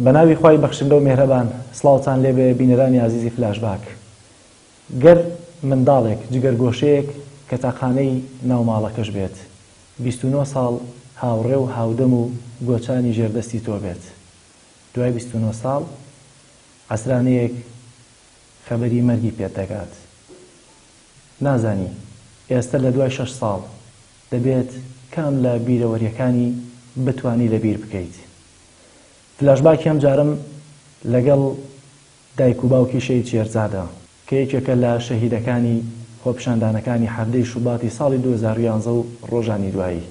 بەناوی خوای بەخشندە و مێهرەبان سڵاوتان لێبێ بینەرانی عزیزی فلاشباک. گەر منداڵێک جگەرگۆشەیەک کە تاقانەی ناوماڵەکەش بێت 29 ساڵ هاوڕێ و هاودەم و گۆچانی ژێردەستی تۆ بێت، دوای 29 ساڵ عەسرانەیەک خەبەری مەرگی پێت دەگات، نازانی ئێستا لە دوای 6 ساڵ دەبێت کام لە بیرەوەریەکانی بتوانی لەبیر بکەیت. فلاشباکی ئەم جارم لەگەڵ دایک و باوکی شەید شێرزادە کە یەکێکە لە شەهیدەکانی خۆپیشاندانەکانی هەردەی شوباتی ساڵی 2011 و ڕۆژانی دوایی.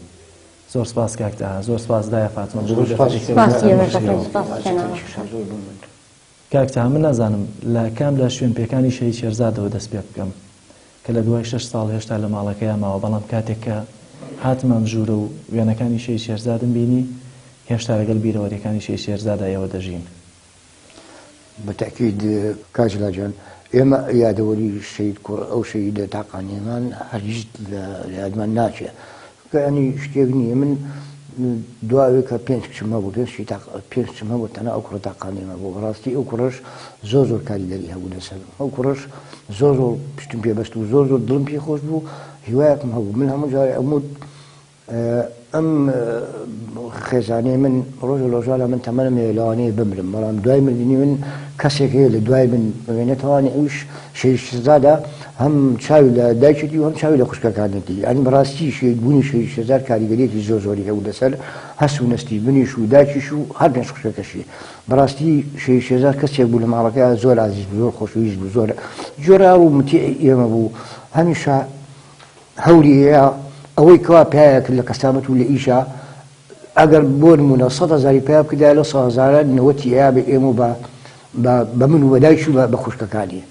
زۆر سپاس کاکتا، زۆر سپاس دایە فاتمە. کاکتا من نازانم لە کام لە شوێن پێکانی شەید شێرزادەوە دەست پێ بکەم کە لە دوای 6 ساڵ هێشتا لە ماڵەکەیان ماوە، بەڵام کاتێک کە هاتمام ژوورە و وێنەکانی شەید شێرزادم بینی هێشتا لەگەڵ بیرەوەریەکانی شەید شێرزادایەوە دەژین. بەتەکید کاجلا جان ئێمە یادەوەری شەید کوڕ ئەو شەیدە تاقانیەمان هەرگیز لە یادمان ناچێت کە ئەنی شتێک نییە. من دواوێ کە 5 کچمە بوو 5 کچمە بوو تەنها ئەو کوڕە تاقانیمە بوو. بەڕاستی ئەو کوڕەش زۆر کاریگەری هەبوو لەسەر ئەو کوڕەش زۆر پشتم پێبەست و زۆر دڵم پێ خۆش بوو، هیوایەکم هەبوو. من هەموو جارێ ئەموت ئەم خێزانەی من ڕۆژ ڕۆژانە من تەمەنم لەوانەیە بمرم، بەڵام دوای مردنی من کەسێک هەیە لە دوای من بمێنێتەوانێ ئەوش شەید شێرزادە هەم چاوی لە دایکێتی و هەم چاوی لە خوشکەکانێتی. ئەنی بەڕاستی شەیدبوونی شەید شێرزاد کاریگەریەکی زۆری هەبوو لەسەر هەست و نەستی بنیش و دایکیش و هەر پێش خوشکەکەشی. بەڕاستی شەید شێرزاد کەسێک بوو لە ماڵەکە زۆر عەزیز بوو، زۆر خۆشەویست بوو، زۆر جۆرا و متیعی ئێمە بوو. هەمیشە هەوری هەیە ئەوەی کەوا پیاەک لە قەسامەت و لە ئیشە ئەگەر بۆ نمونە 100,000 پیا بکردا لە 100,000 90 ئەیە بە ئێمە بە من و بەدایک و بە خوشکەکانی.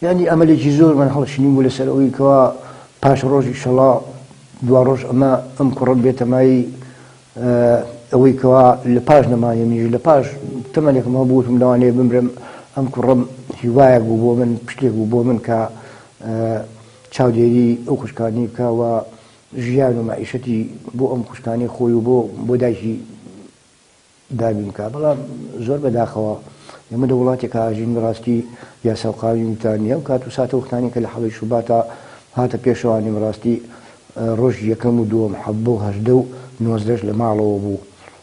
یعنی ئەمەلێکی زۆر من هەڵشنیم بوو لەسەر ئەوەی کەوا پاش ڕۆژ ئینشەڵڵا دوا ڕۆژ ئەمە ئەم کوڕە بێتە مای ئەوەی کەوا لە پاش نەمایە میژ لە پاش تەمەنێکم هەبووتم لەوانەیە بمرم. ئەم کوڕم هیوایەک بوو بۆ من، پشتێک بوو بۆ من کە چاودێری ئەو خوشکانی بکەوە ژیان و مەعیشەتی بۆ ئەم خوشکانی خۆی و بۆ دایکی دابین بکە. بەڵام زۆر بەداخەوە ئێمە لە وڵاتێک ئاژین بەڕاستی یاسا و قانونتان نییە و کات و ساتە وختانی کە لە حەڵی شوباتە هاتە پێشەوانی بەڕاستی ڕۆژی یەکەم و دووەم 7 و 8 و 19 لە ماڵەوە بوو.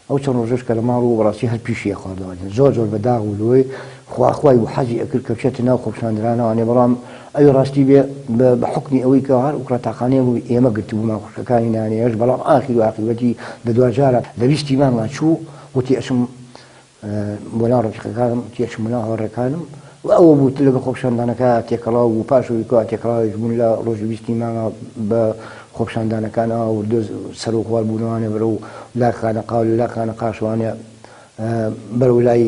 ئەو چەند ڕۆژەش کە لە ماڵ و بەڕاستی هەر پیشیە خواردەوە زۆر بەداغ و لۆی خواخوای و حەزی ئەکرد کە بچێتە ناو خۆپیشاندرانەوەوانێ، بەڵام ئەوی ڕاستی بێ بە حکمی ئەوەی کە هەر ئوکرە تاقانەیە بوو ئێمە گرتبوومان خوشکەکانی نانێش. بەڵام ئاخیر و عاقیبەتی لە دوجارە لە ویستیمانمان چوو وتی ئەچم بۆ ناو ڕۆژەکانم تێچم بۆ ناو هاوڕێکانم و ئەوە بوو لەگە خۆپیشاندانەکە تێکەڵاو و پاشەوەی کە تێکەڵاوێک بوون لە ڕۆژی ویستیمانە بە خۆپیشاندانەکانەوە و سەر و خوار بوونەوانێ بەرە و لاکانە قاو لە لاکانە قاشوانێ بەرەو لای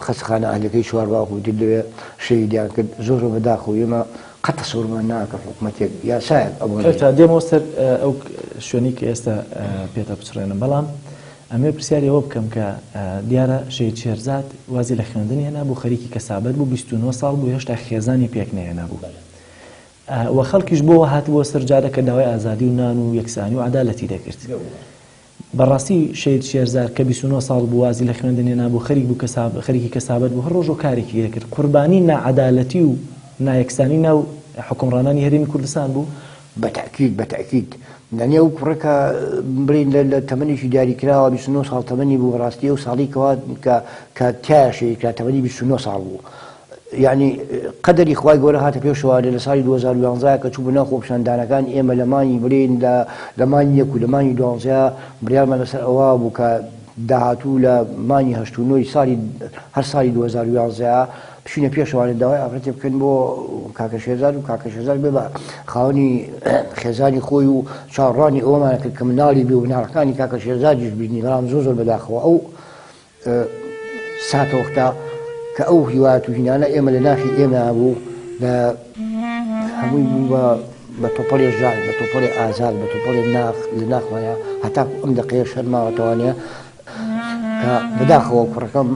خەستخانە ئەهلەکەی چوار باوکو دلوێ شەیدیان کرد. زۆر بەداخەوە ئێمە قەت تەسەوورمان ناکە حکومەتێک یاسایەک ئەوە دێمەوە سەر ئەو شوێنی کە ئێستا پێتە بچڕێنم. بەڵام ئەمێ پرسیاری ئەوە بکەم کە دیارە شەید شێرزاد وازی لە خوێندنی هێنا بوو، خەریکی کەسابەت بوو، 29 ساڵ بوو، هێشتا خێزانی پێک نەهێنا بوو و خەڵکیش بۆەوە هاتبووە سەر جارە کە داوای ئازادی و نان و یەکسانی و عەدالەتی دەکرد. بەڕاستی شەید شێرزاد کە 29 ساڵ بوو وازی لە خوێندنی نابوو، خەریکی کەسابەت بوو، هەر ڕۆژ و کارێکی دەکرد. قوربانی نائەدالەتی و نایەکسانی ناو حکومڕانانی هەرێمی کوردستان بوو. بەتەکید دەنیا و کوڕەکە برین لە تەمەنیشی دیاریکراوە 29 ساڵ تەمەنی بوو. بەڕاستی ئەو ساڵی کەوا کە تایشەی کە تەمەنی 29 ساڵ بوو. یعنی قەدەری خوای گەورە هاتە پێشەوە لە ساڵی 2011 کە چوو بۆ ناو خۆپیشاندانەکان ئێمە لەمانی برین لە مانی 1 و لە مانی 12 بریارمان لەسەر ئەوە بوو کە داهاتوو لە مانی 8 هەر ساڵی 2011 بشینە پێشەوانێ داوای ئافرەتێ بکەن بۆ کاکە شێرزاد و کاکە شێرزاد بێ بە خاوەنی خێزانی خۆی و چاوەڕوانی ئەوەمانە کرد کە مناڵی بێ و مناڵەکانی کاکە شێرزادیش بینی. بەڵام زۆر بەداخەوە ئەو ساتەوەختا کە ئەو هیوایەت و هینانە ئێمە لە ناخی ئێمە بوو لە هەمووی بوو بە تۆپەڵێ ژان، بە تۆپەڵێ ئازاد، بە تۆپەڵێ لە ناخوانە هەتا ئەم دەقەیە شەرماوەتەوانێ کە بەداخەوە کوڕەکەم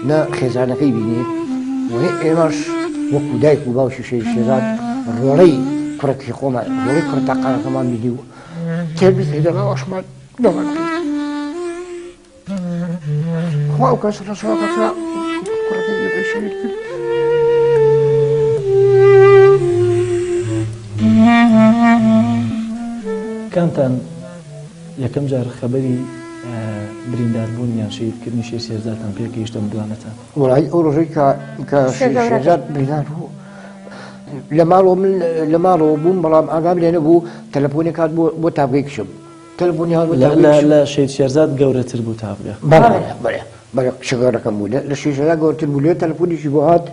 نە خێزانەکەی بینی و ئێمەش وەکو دایک و باوکی شەید شێرزاد ڕۆڵەی کوڕێکی خۆمان ڕۆڵەی کوڕە تاقانەکەمان بینی و تێبیست لەگەڵ ئەوەشمان نەمان خوا و کەس ڕسوەکە کوڕەکەی بەشێت کرد. کامتان یەکەم جار خەبەری برینداربوونیان شەیدکردنی شێرزادتان پێگەیشتە مندوانەتان؟ وڵای ئەو ڕۆژەی کە شێرزاد بریندار بوو لە ماڵەوە بووم، بەڵام ئاگام لێ نەبوو تەلەفۆنی کات بۆ تابگەی کشم. تەلەفۆنی لە شەید شێرزاد گەورەتر بوو تابگە؟ بەڵێ شەگەڕەکەم بوو لە شێرزاد گەورەتر بوو. لێ تەلەفۆنیشی بۆ هات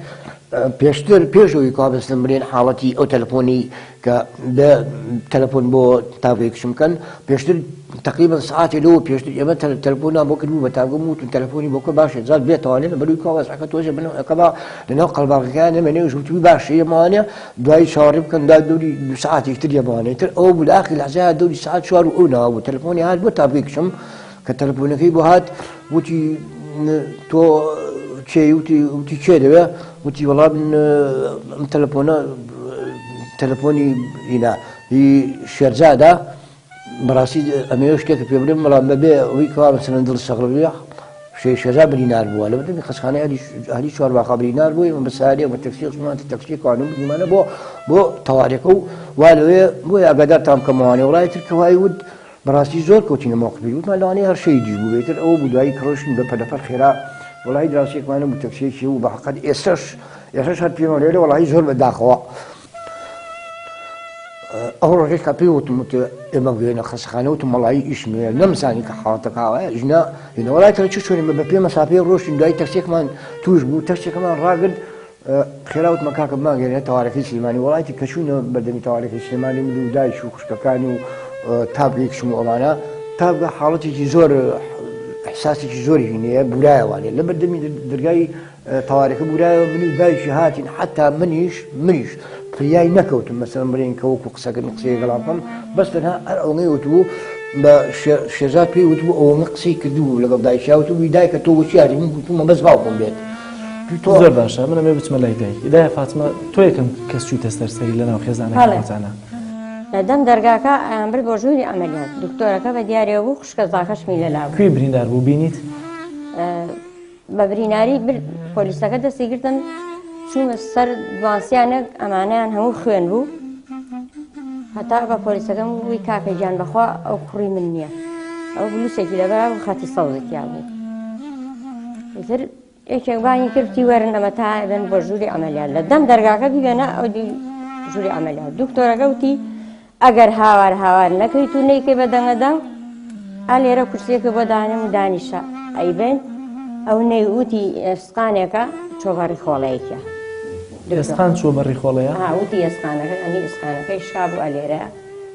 پێشەوەی کابستم برێن حاڵەتی ئەو تەلەفۆنی کە لە تەلەفۆن بۆ تابگەی کشم کەن پێشتر تقریبا ساعتی لەوە پێشتر ئێمە تەلەفۆنان بۆ کردبوو بە تاگەم وتون تەلەفۆنی بۆکە باشێت زاد بێتەوانێت بەروی کاوەسەکە تۆزێ بنەکەما لەناو قەڵباغەکەیان نەمێنێ وشوتوی باشە ئێمەوانێ دوای چاوەڕێ بکەن دا دەوری ساعتێکتر یەمانێتتر ئەوە بوو لە ئاخری لەحزەیە دەوری ساعت 4 و ئەو ناوە بوو تەلەفۆنی هات بۆ تابگەی کشم کە تەلەفۆنەکەی بۆ هات وتی تۆ چێ وتی چێ دەوێ وتی وەڵام ئەم تەلەفۆنی هینا هی شێرزادە بەڕاستی ئەمێ شتێکە پێ بڵێم بەڵام بەبێ ئەوەی کەوا مەسەلەن دڵ سەغڵبیە شێرزاد بریندار بووە لە بەردەمی خەسخانەی ئەهلی چوارباخە بریندار بووی بە ساریە بە تەکسی عوسمانی تەکسی قانون بگیمانە بۆ تەواریەکە و وا لەوێ بۆی ئاگادارتان بکەمەوانێ وڵای تر کەوای ود بەڕاستی زۆر کەوتینە موقفی وتمان لەوانەیە هەر شەیدی بوو بێتر ئەوە بوو دوایی کڕۆشین بە پەلەپەر خێرا وڵای دراسێکمانە بوو تەکسیەکی و بەحەقەت ئێستش هەر پێمە لێرە وڵای زۆر بەداخەوە. ئەو ڕۆژێک کە پێی وتم ئێمە بگەینە خەسخانە وتم وەڵایی ئیشمێ نەمزانی کە حاڵەتەکەوایە ژنا وڵای تەنە چ چۆنی بە پێ مەسافەیە ڕۆشتین دوای تەکسێکمان توش بوو تەکسێکەکەمان ڕاگرت خێراوتمە کاکە بماگەێنێت تەوارەکەی سلێمانی وڵاتی کەچوونە بەردەمی تەوارەکەی سلێمانی من و دایک و خوشکەکانی و تابگەیەکشم و ئەمانە تابگە حاڵەتێکی زۆر احساسێکی زۆری هینەیە بورایەوانێ لە بەردەمی دەرگای تەوارەکە بورایەوە من و دایکی هاتین حتا منیش فریای نەکەوتم مەسەلەن بڵێن کە وەکو قسەکردن قسەی گەڵاپەم بەس تەنها هەر ئەوەی وتبوو بە شێرزاد پێی وتبوو ئەوەمە قسەی کردووە لەگەڵ دایکیا وتبووی دایکە تۆ وەچیاری من گوتومە بەس باوکم بێت. زۆر باشە من ئەمێ بچمە لای دایک. دایە فاتمە تۆ یەکەم کەس چوویتە سەرسەری لەناو خێزانەکانتانە؟ لەدەم دەرگاکە ئەمبر بۆ ژووری ئەمەلیات دکتۆرەکە بە دیارەوە بوو خوشکە زاکەشمی لەلاو. کوێ بریندار بوو بینیت؟ بە بریناری پۆلیسەکە دەستی گرتن چوومە سەر دوانسیانە ئەمانیان هەموو خوێن بوو هەتا بە پۆلیسەکەم وی کاکەی گیان بەخوا ئەو کوڕی من نییە ئەو بلوسێکی لەبەر بوو خەتی سەوزێکیا بوو. ئیتر یەکێک بانی کردی وەرن ئەمە تا بن بۆ ژووری ئەمەلیات لە دەم دەرگاکە بیبێنە ئەو دی ژووری ئەمەلیات دکتۆرەکە وتی ئەگەر هاوار نەکەیت و نەیکەی بە دەنگەدەنگ ئا لێرە کورسێکە بۆ دانم و دانیشە ئەیبێن ئەو نەیوتی ئێسقانێکە چۆبەڕی خۆڵەیەکە ئێسقان چۆ بەڕی خۆڵەیە؟ وتی ئێسقانەکە ئەنی ئێسقانەکەی شا بوو ئەلێرە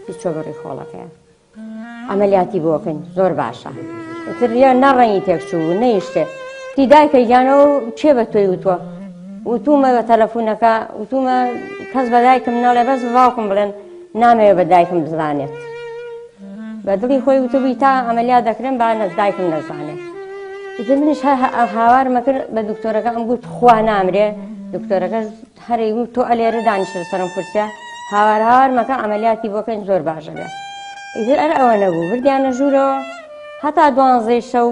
هیچ چۆبەڕی خۆڵەکەیە ئەمەلیاتی بۆکەین زۆر باشە. ئیتر یا نەڕەنگی تێکچوو نەیشتێ تی دایکەی گیانەوە چێ بە تۆی وتووە وتومە بە تەلەفۆنەکە وتومە کەس بە دایکم ناڵێ بەس باوکم بڵێن نامەوێ بە دایکم بزانێت بە دڵی خۆی وتبووی تا ئەمەلیات دەکرێن با دایکم نەزانێت. ئیتر منیش هاوارمە کرد بە دکتۆرەکە ئەم گوت خوا نامرێ دکتۆرەکە هەرێ گوت تۆ ئەلێرە دانیشتە سەرم کورسیا هاوارمەکە ئەمەلیاتی بۆکەین زۆر باشە بێت. ئیتر ئەوە نەبوو بردیانە ژوورەوە هەتا 12 شەو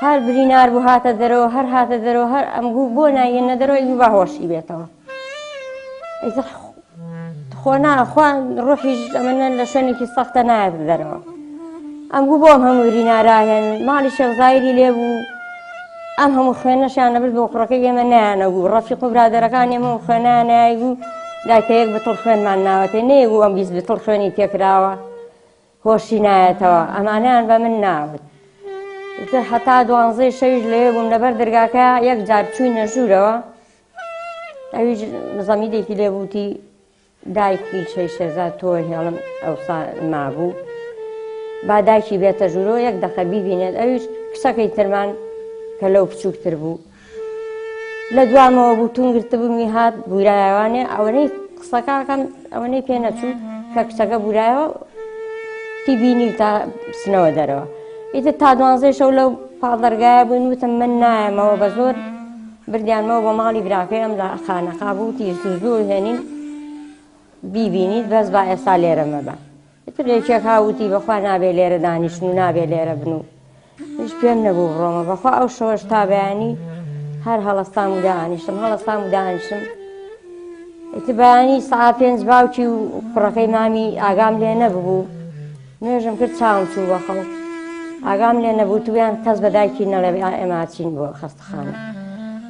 هەر برینار بوو هاتە دەرەوە هەر هاتە دەرەوە هەر ئەم بوو بۆ نایێنە دەرەوە ئیبوو باهۆشی بێتەوە. ئیتر خۆ ناخوا ڕۆحیش ئەمەنە لە شوێنێکی سەختە نایەت دەرەوە ئەم بوو بۆم هەموو بریناراهێن ماڵی شێخزایری لێ بوو ئەم هەموو خوێنەشیانە برد بۆ کوڕەکەی ئێمە نایانە بوو ڕەفیق و برادەرەکان ئێمە و خوێنانای بوو دایکەیەک بەتڵ خوێنمان ناوەتێ نەیەبوو ئەم بیست بتڵ خوێنی تێکراوە هۆشی نایەتەوە ئەمانیان بە من ناوت. ئیتر هەتا 12 شەویش لەوێ بووم لەبەر دەرگاکە یەک جار چووینە ژوورەوە ئەویش زەمیدێکی لێ بووتی دایکی شێرزاد تۆ هێڵم ئەوسا مابوو با دایکی بێتە ژوورەوە یەک دەقە بیبینێت ئەویش کچەکەی ترمان کە لەو بچووکتر بوو لە دوامەوە بوو تونگرتە بوومی هات بورایەوانێ ئەوەنەی قسەکەکەم ئەوەنەی پێ نەچوو کە کچەکە بورایەوە تی بینی تا بچنەوە دەرەوە. ئیتر تا 12 شەو لەو پاڵدەرگایە بووین وتم من نایەمەوە بە زۆر بردیانمەوە بۆ ماڵی براکەی ئەم لە خانەقا بوو تیزوو هێنین بیبینیت بەس با ئێستا لێرە مەبە. ئیتر یەکێک هاوتی بەخوا نابێ لێرە دانیشتن و نابێ لێرە بن و هیچ پێم نەبوو بڕۆمە بەخوا ئەو شەوەش تا بەیانی هەر هەڵەستام و داهانیشتم ئیتر بەیانی سەعات 5 باوکی و کوڕەکەی مامی ئاگام لێ نەبوو نوێژم کرد چاوم چوو بە خەڵک ئاگام لێ نەبوو تویان کەس بە دایکی نەڵێ ئێمە چین بۆ خەستەخانە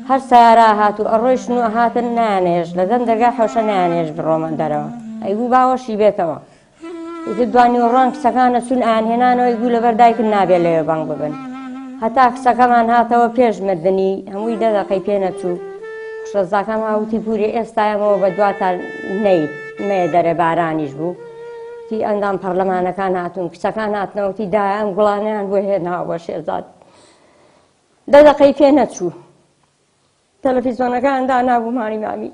هەر سیارە هاتوو ئەڕۆیشتن و هاتن نانێژ لە دەم دەرگای حەوشە نانێژ بڕۆمە دەرەوە ئەیگوو باوەشی بێتەوە ئیتر دوانی وەڕۆن کچەکانە چون ئاهێنانەوەی گوو لەبەر دایکن نابێت لەوێ بانگ ببن هەتا کچەکەمان هاتەوە پێش مردنی هەمووی 10 دقەی پێ نەچوو شەزاکەم هاوتی پوری ئێستایەمەوە بە دواتان نەیت مێ دەرێ بارانیش بوو تی ئەندام پەرلەمانەکان هاتوون کچەکان هاتنەوەتی دایە ئەم گوڵانیان بۆ هێناوە بۆ شێرزاد 10 دقەی پێ نەچوو تەلەڤیزۆنەکان دانابوو مامی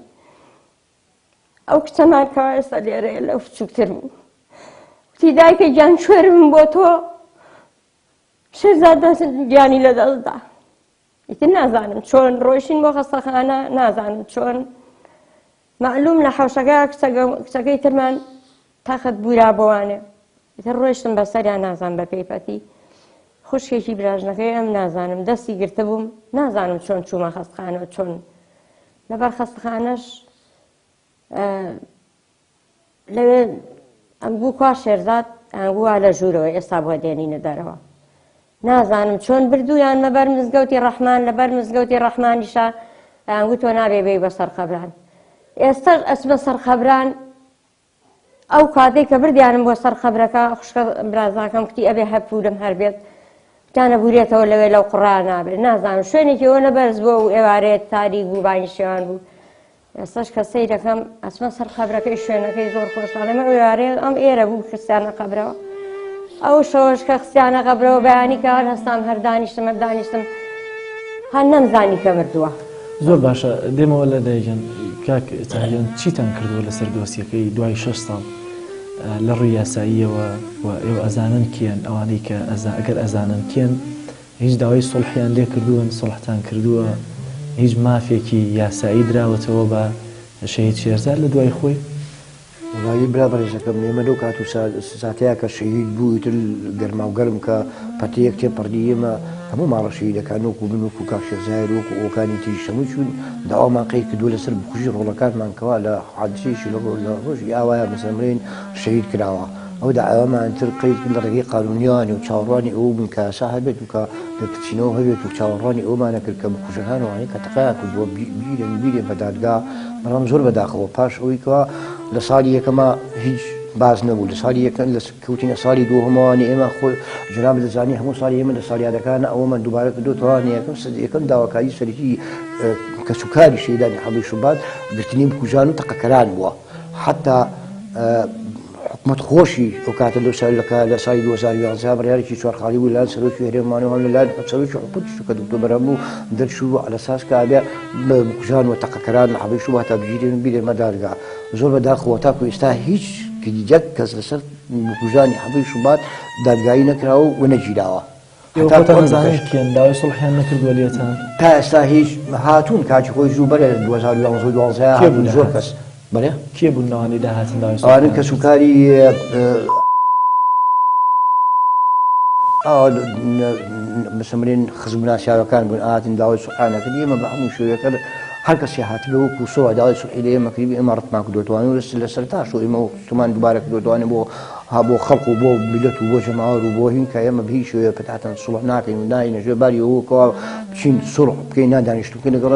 ئەو کچەمان کەوا ئێستا لێرەیە لەو بچووکتر بوو وتی دایکە گیان کوێرم بۆ تۆ شێرزاد گیانی لەدەستدا ئیتر نازانم چۆن ڕۆیشتین بۆ خەستەخانە نازانم چۆن معلوم لە حەوشەکە کچەکەی ترمان تاقەت بوورا بۆوانێ ئیتر ڕۆیشتم بەسەریان نازان بە پێیپەتی خوشکێکی براژنەکەی ئەم نازانم دەستی گرتە بووم نازانم چۆن چوومە خەستەخانە چۆن لەبەر خەستەخانەش لەوێ ئەم بوو کوا شێرزاد ئەنگووا لە ژوورەوە ئێستا بۆ دێنینە دەرەوە نازانم چۆن بردوویان لەبەر مزگەوتی ڕەحمان لەبەر مزگەوتی ڕەحمانیشا ئەنگوو تۆ نابێ بێی بەسەر قەبران ئێستاش ئەچمە سەر قەبران ئەو کاتێک کە بردیانم بۆ سەر قەبرەکە خوشکە برازاکەم کتی ئەبێ هەپورم هەر بێت تانە بورێتەوە لەوێ لەو قڕان نابێت نازانم شوێنێکیەوە نەبەرز بۆ و ئێوارێت تاریک بوو بانی شێوان بوو ئێستاش کە سەیرەکەم ئەچمە سەر قەبرەکەی شوێنەکەی زۆر خۆشحاڵەمە ئێوارێ ئەم ئێرە بوو خستیانە قەبرەوە ئەو شەوەش کە خستیانە قەبرەوە بەیانی کە هەر هەستام هەر دانیشتم هەر نەمزانی کە مردووە زۆر باشە دێمەوە لە دایجان کاک تاهیان چیتان کردووە لەسەر دۆسیەکەی دوای 6 ساڵ لە ڕووی یاساییەوە و ئێوە ئەزانن کێن ئەوانەی کە ئەگەر ئەزانن کێن هیچ داوای سڵحیان لێ کردوون سڵحتان کردووە هیچ مافێکی یاسایی دراوەتەوە بە شەهید شێرزاد لە دوای خۆی وڵی برابەرێزەکەم ئێمە لەو کات و ساتەیە کە شەهید بوو تر گەرما و گەرم کە پەتەیەک تێپەڕدی ئێمە هەموو ماڵە شەهیدەکان وەکو بن وەکو کاک شێرزاد وەکو ئەوکانی تریش هەمووی چوون داوامان قەید کردووە لەسەر بکوژی ڕۆڵەکانمان کەوا لە حادسەیەکی لە ڕۆژی ئاوایە مەسەمرێن شەهید کراوە ئەو داوامان تر قەید لە ڕێگەی قانونیانی و چاوەڕوانی ئەو بوون کە یاسا هەبێت و کە دەرچینەوە هەبێت و چاوەڕوانی ئەومانە کرد کە بکوژەکانەوەی کە تەقەیان کردووە بیرێن بە دادگا بەڵام زۆر بەداخەوە پاش ئەوەی کەوا لە ساڵی یەکەمە هیچ باز نەبوو لە ساڵی یەکەم لە کەوتینە ساڵی دووهەمەوانی ئێمە خۆ جناب دەزانی هەموو ساڵی ئێمە لە ساڵیادەکانە ئەوەمان دووبارە کردوتەوانی یەکەم داواکاری سەرەکی کە سوکاری شەهیدانی حەبڵی شوبات گرتنی بکوژان و تەقەکەران بووە حتا حکومت خۆشی ئەو کاتە لە ساڵی 2011 بڕیارێکی چوارخاڵی بوو لەلایەن سەرۆکی هەرێمانەوە لەلایەن سەرۆکی حکومەتیش کە دکتۆر بوو دەرچوو على ئەساس کە ئابێ بکوژان و تەقەکەران لە حەبڵی شوبات تا بگیرێن بیرێنمە دادگا زۆر بەداخەوە تاکو ئێستا هیچ کردیجەک کەس لەسەر بکوژانی حەبڵی شوبات دادگایی نەکراوە و نەگیراوە کێن داوای سڵحیان نەکردووە لێتان تا ئێستا هیچ هاتوون کاتی خۆی زوو بەرێ 2012 هاتوون زۆر کەس بەڵێ کێ بوون ناوانی داهاتن داوای ئەوانن کە سوکاری بەسەمرێن خزمناسیاوەکان بوون ئاهاتن داوای سوحانەکرد ئێمە بە هەموو شوێیەکە هەر کەسی هاتبێ وەکو سۆ داوای سوحی لە ئێمە کردی ئێمە ڕەتمان کردوتوانێ و لە سەرتاش و ئێمە تومان دووبارە کردوتوانێ بۆ خەڵق و بۆ میلەت و بۆ جەماوەر و بۆ هین کە ئێمە بە هیچ شوێیە پەتاتەن سوڵح ناکەین و ناینە ژێ باری ئەوەکەوە بچین سوڵح بکەین نادانیشتوکەین لەگەڵ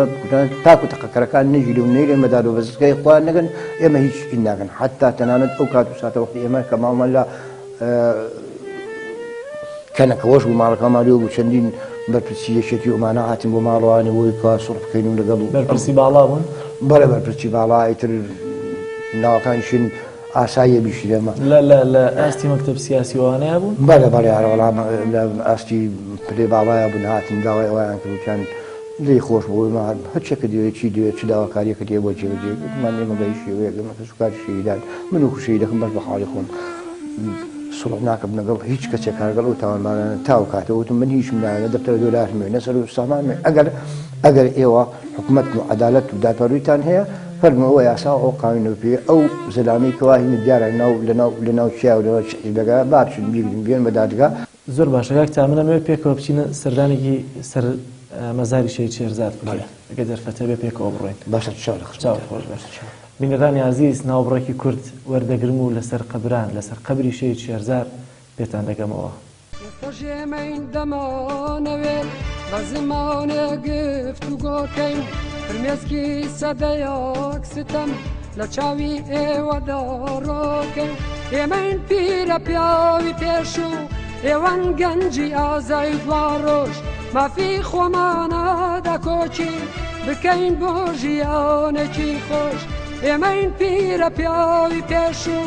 تاکو تەقەکەرەکان نەگیری و نەیرێ مەدار و بەزەکەی خوان نەگەن ئێمە هیچ ئین ناکەن حتا تەنانەت ئەو کات و ساتە وەختی ئێمە کە ماڵمان لە کەنەکەوەش بوو ماڵەکەمان لێ بوو چەندین بەرپرسی یەکێتی ئەمانە هاتین بۆ ماڵەوانی بۆی کا سوڵح بکەین و لەگەڵ بەرپرسی باڵا بوون بەڵێ بەرپرسی باڵا ئیتر ناوەکانیشن ئاساییە بیشی لێمە لە ئاستی مەکتەب سیاسیوانەیە بوون بەڵێ بەڵێ هەروەڵام لە ئاستی پلێ باڵایە بوون هاتین داوای ئەویان کردوتیان لێی خۆش بۆی هەرچێکە دەوێت چی دەوێت چ داواکاریەکە دێ بۆ جێبەجێمان ئێمە بە هیچ شێوەیەک ئێمە کە سوکاری شەهیدان من و شەهیدەکەم بەس بە حاڵی خۆم سوڵح ناکەم لەگەڵ هیچ کەسێک کارگەڵ و تاوانبارانە تاو کاتەوە وتم من هیچ نایە دەفتەرە دۆلارمێ نەسەر و سامان ئەگەر ئێوە حکومەت و عەدالەت و دادپەروەریتان هەیە فەرمەوە یاسا ئەو قانونە پێ ئەو زەلامەی کەوا هینە دیارە لەناو چیا و لەناو بارچن بیگرین بێن بە دادگا زۆر باشە کاک تا منەمەوێت پێکەوە بچینە سەردانێکی سەر مەزاری شەید شێرزاد بکەین ئەگە دەرفەتە بێ پێکەوە بڕۆین. باشە چاو خۆش باش. بینەرانی عزیز ناوبڕێکی کورد وەردەگرم و لەسەر قەبران لەسەر قەبری شەید شێرزاد پێتان دەگەمەوە. خۆشێمەین دەمانەوێت بە زمانێ گفتوگۆکەین فرمێسکی سەدەیەک ستەم لە چاوی ئێوەدا ڕۆکەین ئێمەین پیرە پیاوی پێش و ئێوەن گەنجی ئازای دوا ڕۆژ مافی خۆمانە دەکۆچین بکەین بۆ ژیانێکی خۆش ئێمەین پیرە پیاوی پێش و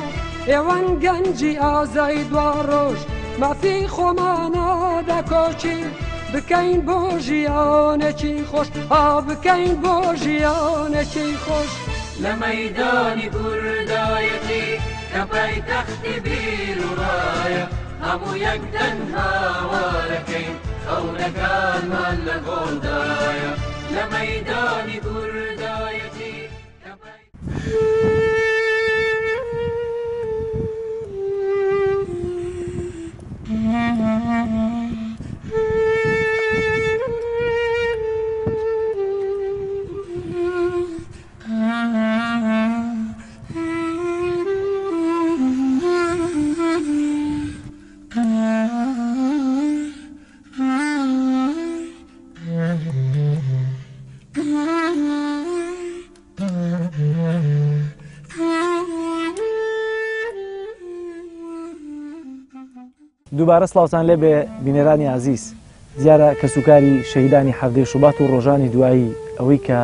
ئێوەن گەنجی ئازای دوا ڕۆژ مافی خۆمانە دەکۆچین بکەین بۆ ژیانێکی خۆش بکەین بۆ ژیانێکی خۆش لە مەیدانی کوردایەتی کە پایتەختی بیر و ڕایە هەموو یەکدەن هاوارەکەین خەونەکانمان لە گۆڵدایە لە مەیدانی کوردایەتی دووبارە سڵاوتان لێ بێ بینەرانی عزیز. دیارە کە سوکاری شەهیدانی هەردەی شوبات و ڕۆژانی دوایی ئەوەی کە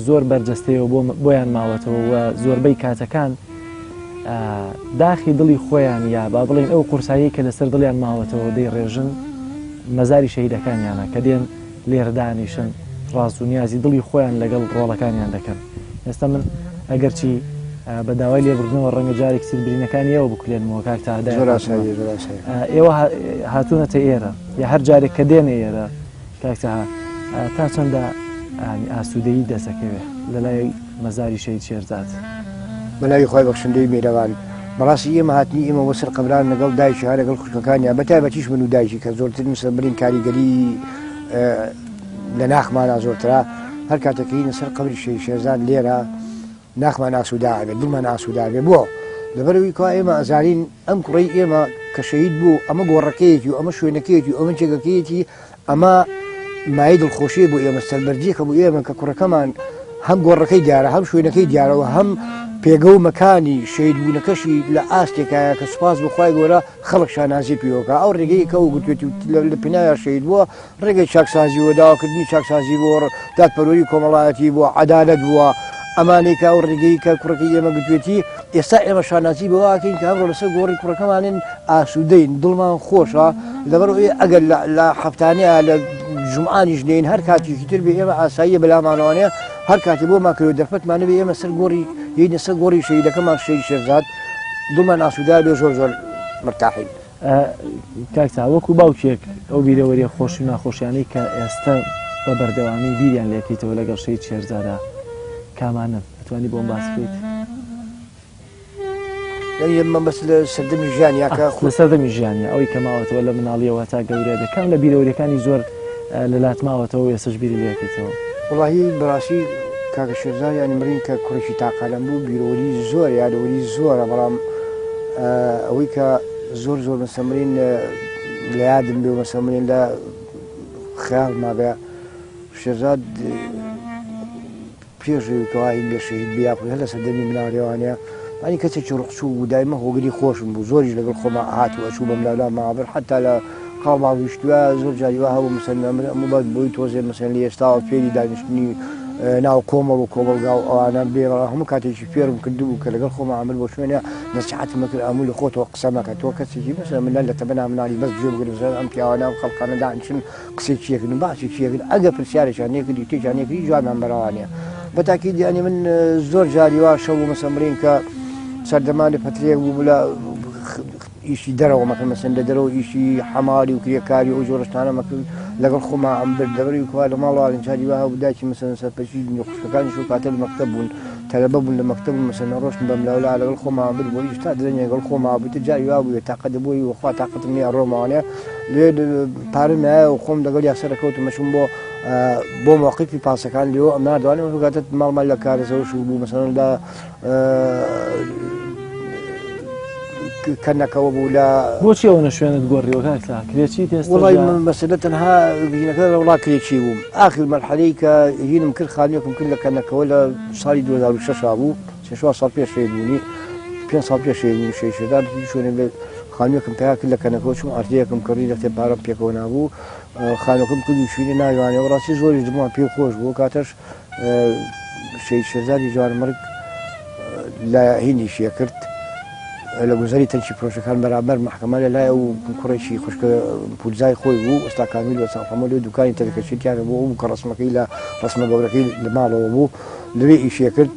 زۆر بەرجەستەیەوە بۆیان ماوەتەوە و زۆربەی کاتەکان داخی دڵی خۆیان یا با بڵێن ئەو قورسایی کە لەسەر دڵیان ماوەتەوە دەی ڕێژن مەزاری شەهیدەکانیانە کە دێن لێرەدانیشن ڕاست و نیازی دڵی خۆیان لەگەڵ ڕۆڵەکانیان دەکەن. ئێستا من ئەگەرچی بە داوای لێبوردنەوە ڕەنگە جارێک سیربرینەکانیەوە بکولێنەوە کاک تا ئێوە هاتوونەتە ئێرە یا هەر جارێک کە دێنە ئێرە کاکتەها تا چەندە ئاسوودەیی دەسەکەوێت لە لای مەزاری شەید شێرزاد. بەناوی خۆی بەخشندەی میێرەوان بەڕاستی ئێمە هاتنی ئێمە وەسەر قەبران لەگەڵ دایکی هەر لەگەڵ خوشکەکانیان بەتایبەتیش من و دایکی کە زۆرتر مسەبرین کاریگەری لە ناخمانە زۆرترا هەر کاتەکەی لەسەر قەبری شەید شێرزاد لێرە ناخمان ئاسوودا بێت دڵمان ئاسوودا بێ بۆ لەبەرەوەی کا ئێمە ئەزارین ئەم کوڕی ئێمە کە شەهید بوو ئەمە گۆڕەکەیەتی و ئەمە شوێنەکەیەتی و ئەمە جێگەکەیەتی ئەمە مای دڵخۆشیە بۆ ئێمە سەربەرجێکە بۆ ئێمە کە کوڕەکەمان هەم گۆڕەکەی دیارە هەم شوێنەکەی دیارەوە هەم پێگە و مەکانی شەهید بوونەکەشی لە ئاستێکایە کە سوپاس بخوای گۆرە خەڵک شانازی پێوەکە ئەو ڕێگەی کە و گوتوێتی لە پێناوە شەهید بووە ڕێگەی چاکسازیوە داواکردنی چاکسازی بۆ دادپەروەری کۆمەڵایەتی بۆ عەدالەت بووە ئەمانەی کە ئەو ڕێگەی کە کوڕەکەی ئێمە گوتوێتی ئێستا ئێمە شانازی بەواکەین کە ئەمڕۆ لەسەر گۆڕی کوڕەکەمانن ئاسوودەین دڵمان خۆشە لەبەرەوەی ئەگەر لە هەفتانەیە لە جومعانیش نین هەر کاتێکی تر بێ ئێمە ئاساییە بەلامانەوەیە هەر کاتی بۆ ماکەوە دەرفەتمانە بێ ئێمە سەر گۆڕی یینە سەر گۆڕی شەهیدەکەمان شەید شێرزاد دڵمان ئاسوودا بێ زۆر زۆر مرتاحین. کاکتا وەکو باوکێک ئەو بیرەوەریە خۆش و ناخۆشیانەی کە ئێستا بە بەردەوامی بیریان لێکەیتەوە لەگەڵ شەید شێرزادە کامانن ئەتوانی بۆم باس بکەیت؟ ئێمە بەس لە سەردەمی ژیانیاکە لە سەردەمی ژیانە ئەوەی کە ماوەتەوە لە مناڵیەوە تا گەورە دەکەم لە بیرەوەریەکانی زۆر لە لات ماوەتەوە ئێستش بیری لێکەیتەوە. وڵاهی بەڕاستی کاکە شێرزاد یانی مڕین کە کوڕێکی تاقالەم بوو بیرۆری زۆر یادەوەری زۆرە بەڵام ئەوەی کە زۆر زۆر مەسەمرین لە یادم بێ و مەسەمرین لە خەیاڵ مابێ شێرزاد پێشەوەی لە شەهید بیاخۆی هەر لە سەردەمی مناڵیەوانەیە ئەنی کەسێکی ڕوخچوو و دایمە هۆگری خۆشم بوو زۆریش لەگەڵ خۆما هاتووە چوو بەم لاولا مابر حتا لە قاڵماڵویشتووە زۆر جاریوە هەبوو مەسەلمە ئەمە باید بۆی تۆزێ مەسەن لە ئێستاوە فێری دانیشتنی ناو کۆمەڵ و کۆمەلگا و ئەوانە بێ هەموو کاتێکی فێرم کردبوو کە لەگەڵ خۆمە عامل بۆ شوێنە نەسیحەتمە کرد ئەموو لە خۆتەوە قسە مەکە تۆ کەسێکی مەسەن من لە تەبەنا مناڵی بەس گوێ بگرم ئەم پیاوانە و خەڵقانە دانیشن قسەی چیەکردن باسی چیەکرد ئەگە پرسیارێکیان نێکردی تێکیان نێکردی جوابیان بەراوانە بەتاکید یانی من زۆر جاریوا شەو و مەسەمرین کە سەردەمانی پەترێک بوو لە ئیشی دەرەوە مەکە مەسەن لە دەرەوە ئیشی حەماری و کرێکاری ئەو جۆرەشتانە مەکرد لەگەڵ خۆما ئەم بردەبەری کووا لە ماڵوارن جاریوا هەبوو دایکی مەسەن سەرپەرشتی خوشکەکانیش و کاتە لە مەکتەب بوون تەلەبە بوون لە مەکتەب مەسەلەن ڕۆشتم بەم لاولا لەگەڵ خۆمان بووی تا دەنێ لەگەڵ خۆما بوویتە جاری وا بووێت تاقە دەبووی وخوا تاقەتم نییە ڕۆمانێ لێ پارەم نایە و خۆم دەگەڵ یاسەرەکەوت مەچوم بۆ موقعی پاسەکان لێەوە ئەم نادوانێت وگاتە ماڵمان لە کارەزەوش بوو مەسەلەن لە کەنەکەەوە بوو لە بۆچی ئەوە شوێنت گۆڕیەوە کاکتا کرێکی تێست وڵی مەسلە تەنها بینەکە لە وڵات کرێکی بووم ئاخر مەرحەلەی کە هینم کرد خانوێکم کرد لە کەنەکەەوە لە ساڵی 2006 بوو 6 ساڵ پێش بوونی 5 ساڵ پێش بوونی شێشدار شوێنە لە خانوێکم پیا کرد لە کەنەکەەوە چوم ئارتەیەکم کڕی لە تێپارەم پێکەوە نابوو خانەکەم کرد و شوێنی ناوانەوە ڕاستی زۆری دمان پێ خۆش بوو کاتەش شێزاری جوانمەرگ لە هینی شیە کرد لە گوزاری تەنکی پرۆژەکان بەرامبەر محکەمە لە لای ئەو کوڕێکی خوشکە پولزای خۆی بوو ئێستا کامیل وە ساقەمە لێ دوکانی تەلەکەچێتیانە بۆ ئەو کە ڕسمەکەی لە ڕسمە گەورەکەی لە ماڵەوە بوو لەوێ ئیشیە کرد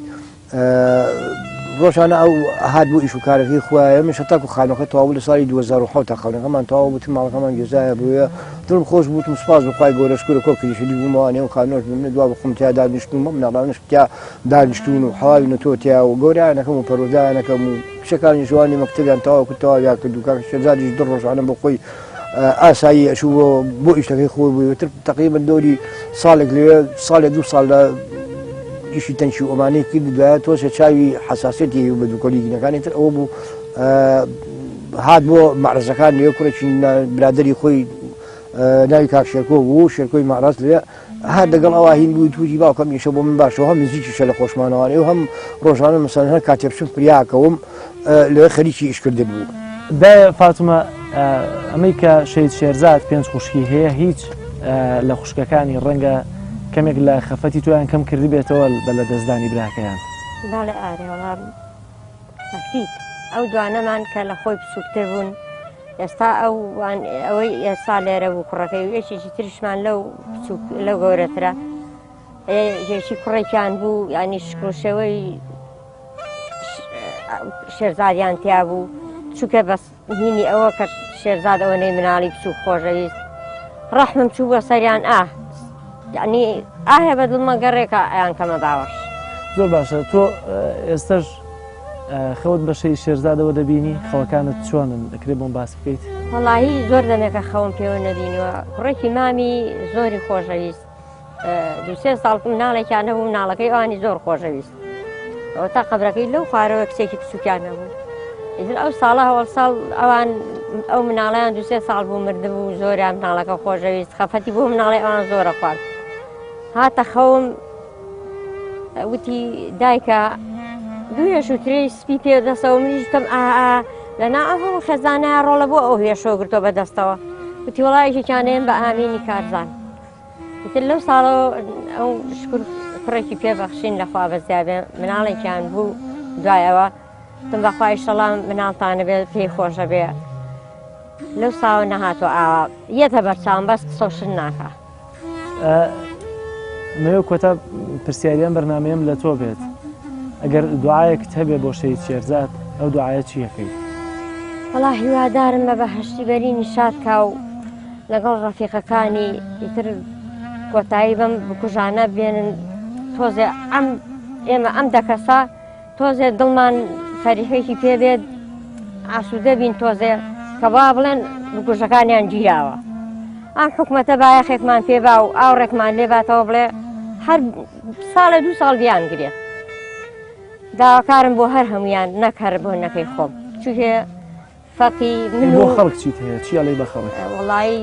ڕۆژانە ئەو هات بوو ئیش و کارەکەی خوایە من شتاکو خانەکە تەواو لە ساڵی 2010 تا خانەکەمان تەواو بوو ماڵەکەمان گێزایە بووە دڵم خۆش بووتم سوپاس بەخوای گەورە شکر کۆ کریشلی بوومەوە و خانۆش من دوا بخۆم تیا دانیشتومە مناڵانش تیا دانیشتون و حواوی نەتۆ تیا و گەورانەکەم و پەرۆدایانەکەم و کچەکانی جوانی مەکتەبیان تەواو تەواویا کرد و کاک شێزادیش دڵ ڕۆژانە بۆ خۆی ئاسایی ئەچوو بۆ ئیشتەکەی خۆی بووی تر تقریبا دۆری ساڵێک لێ ساڵێک دوو ساڵ لە ئیشی تەنکی ئۆمانەی کرد تۆسە چاوی حساسەتی بە دووکۆلیگینەکانی تر ئەوە بوو هات بۆ مەعرەزەکان لێ کوڕێکی برادری خۆی ناوی کاک شێرکۆ بوو شێرکۆی مەعرەز لێ هات دەگەڵ ئەوە هین بووی تووری باوکەم یشە بۆ من باشەوە هەم نزیکیشە لە خۆشمانەوانێ و هەم ڕۆژانە مەسەلەن هەر کاتێ بچم فریاکەوم لەوێ خەریکی ئیشکردە بوو. دای فاتومە ئەمەی کە شەید شێرزاد پێنج خوشکی هەیە هیچ لە خوشکەکانی ڕەنگە کەمێک لە خەفەتی تویان کەم کردی بێتەوە بە لە دەستدانی براکەیان باڵێ ئارێوەڵام ئەکید ئەو دوانەمان کە لە خۆی بچووکتر بوون ئێستا ئەوەی ئێستا لێرە بوو کوڕەکەی و یەکێکی تریشمان لەو گەورەترە هێشی کوڕێکیان بوو ینی شکرۆشەوەی شێرزادیان تیا بوو چووکە بەس هینی ئەوە کە شێرزاد ئەوەنەی مناڵی بچوو خۆشەویست ڕەحمم چوو بە سەریان یعنی ئاهێ بە دڵمە گەڕێکە ئەیان کەمە باوەش زۆر باشە تۆ ئێستش خەوت بە شەی شێرزادەوە دەبینی خەوەکانت چۆنن دەکرێت بۆم باس بکەیت وەڵاهی زۆر دەمێکە خەوم پێوە نەبینیوە کوڕێکی مامی زۆری خۆشەویست دوسێ ساڵ مناڵێکیان نەبوو مناڵەکەی ئەوانی زۆر خۆشەویست ئەوە تا قەبرەکەی لەو خوارەوە کچێکی بچووکیان نەبوو ئیتر ئەو ساڵە هەوڵساڵ ئەوان ئەو مناڵیان دوسێ ساڵ بوو مردبوو زۆریان مناڵەکە خۆشەویست خەفەتی بۆ مناڵی ئەوان زۆرە خوارد هاتە خەوم وتی دایکە دوێش و ترێی سپی پێدەستەوە منیشتم لەنا ئەو هەموو خێزانە ڕۆڵە بۆ ئەو هێشۆ گرتۆ بەدەستەوە وتی وڵایەکێکیانێن بە ئامینی کارزان تر لەو ساڵەوە ئەو شکر کوڕێکی پێبەخشین لەخوا بەزیابێ مناڵێکیان بوو دوایەوە تم بەخوای شەڵام مناڵتانە بێت پێی خۆشە بێ لەو ساوە نەهاتۆ ئاوا یەتە بەرچاوم بەس قسەوشن ناکە مەوێ کۆتا پرسیاریان بەرنامەیەم لە تۆ بێت ئەگەر دوعایەکت هەبێ بۆ شەید شێرزاد ئەو دوعایە چی یەکەی وەڵا هیوادارم بە بەهەشتی بەرینی شادکا و لەگەڵ ڕەفیقەکانی ئیتر کۆتایی بەم بکوژانە بێنن تۆزێ ئێمە ئەم دەکەسا تۆزێ دڵمان فەریحێکی پێبێت ئاسوودە بین تۆزێ کە با بڵێن بکوژەکانیان گیراوە ئەم حکومەتە بایەخێکمان پێبا و ئاوڕێکمان لێباتەوە بڵێ هەر ساڵە دوو ساڵ بیانگرێت داواکارم بۆ هەر هەمویان نەکەر بۆ نەکەی خۆم چونکە فەقی من بۆ خەڵک چیت هەیە چی ئەڵێی بە خەڵک وەڵایی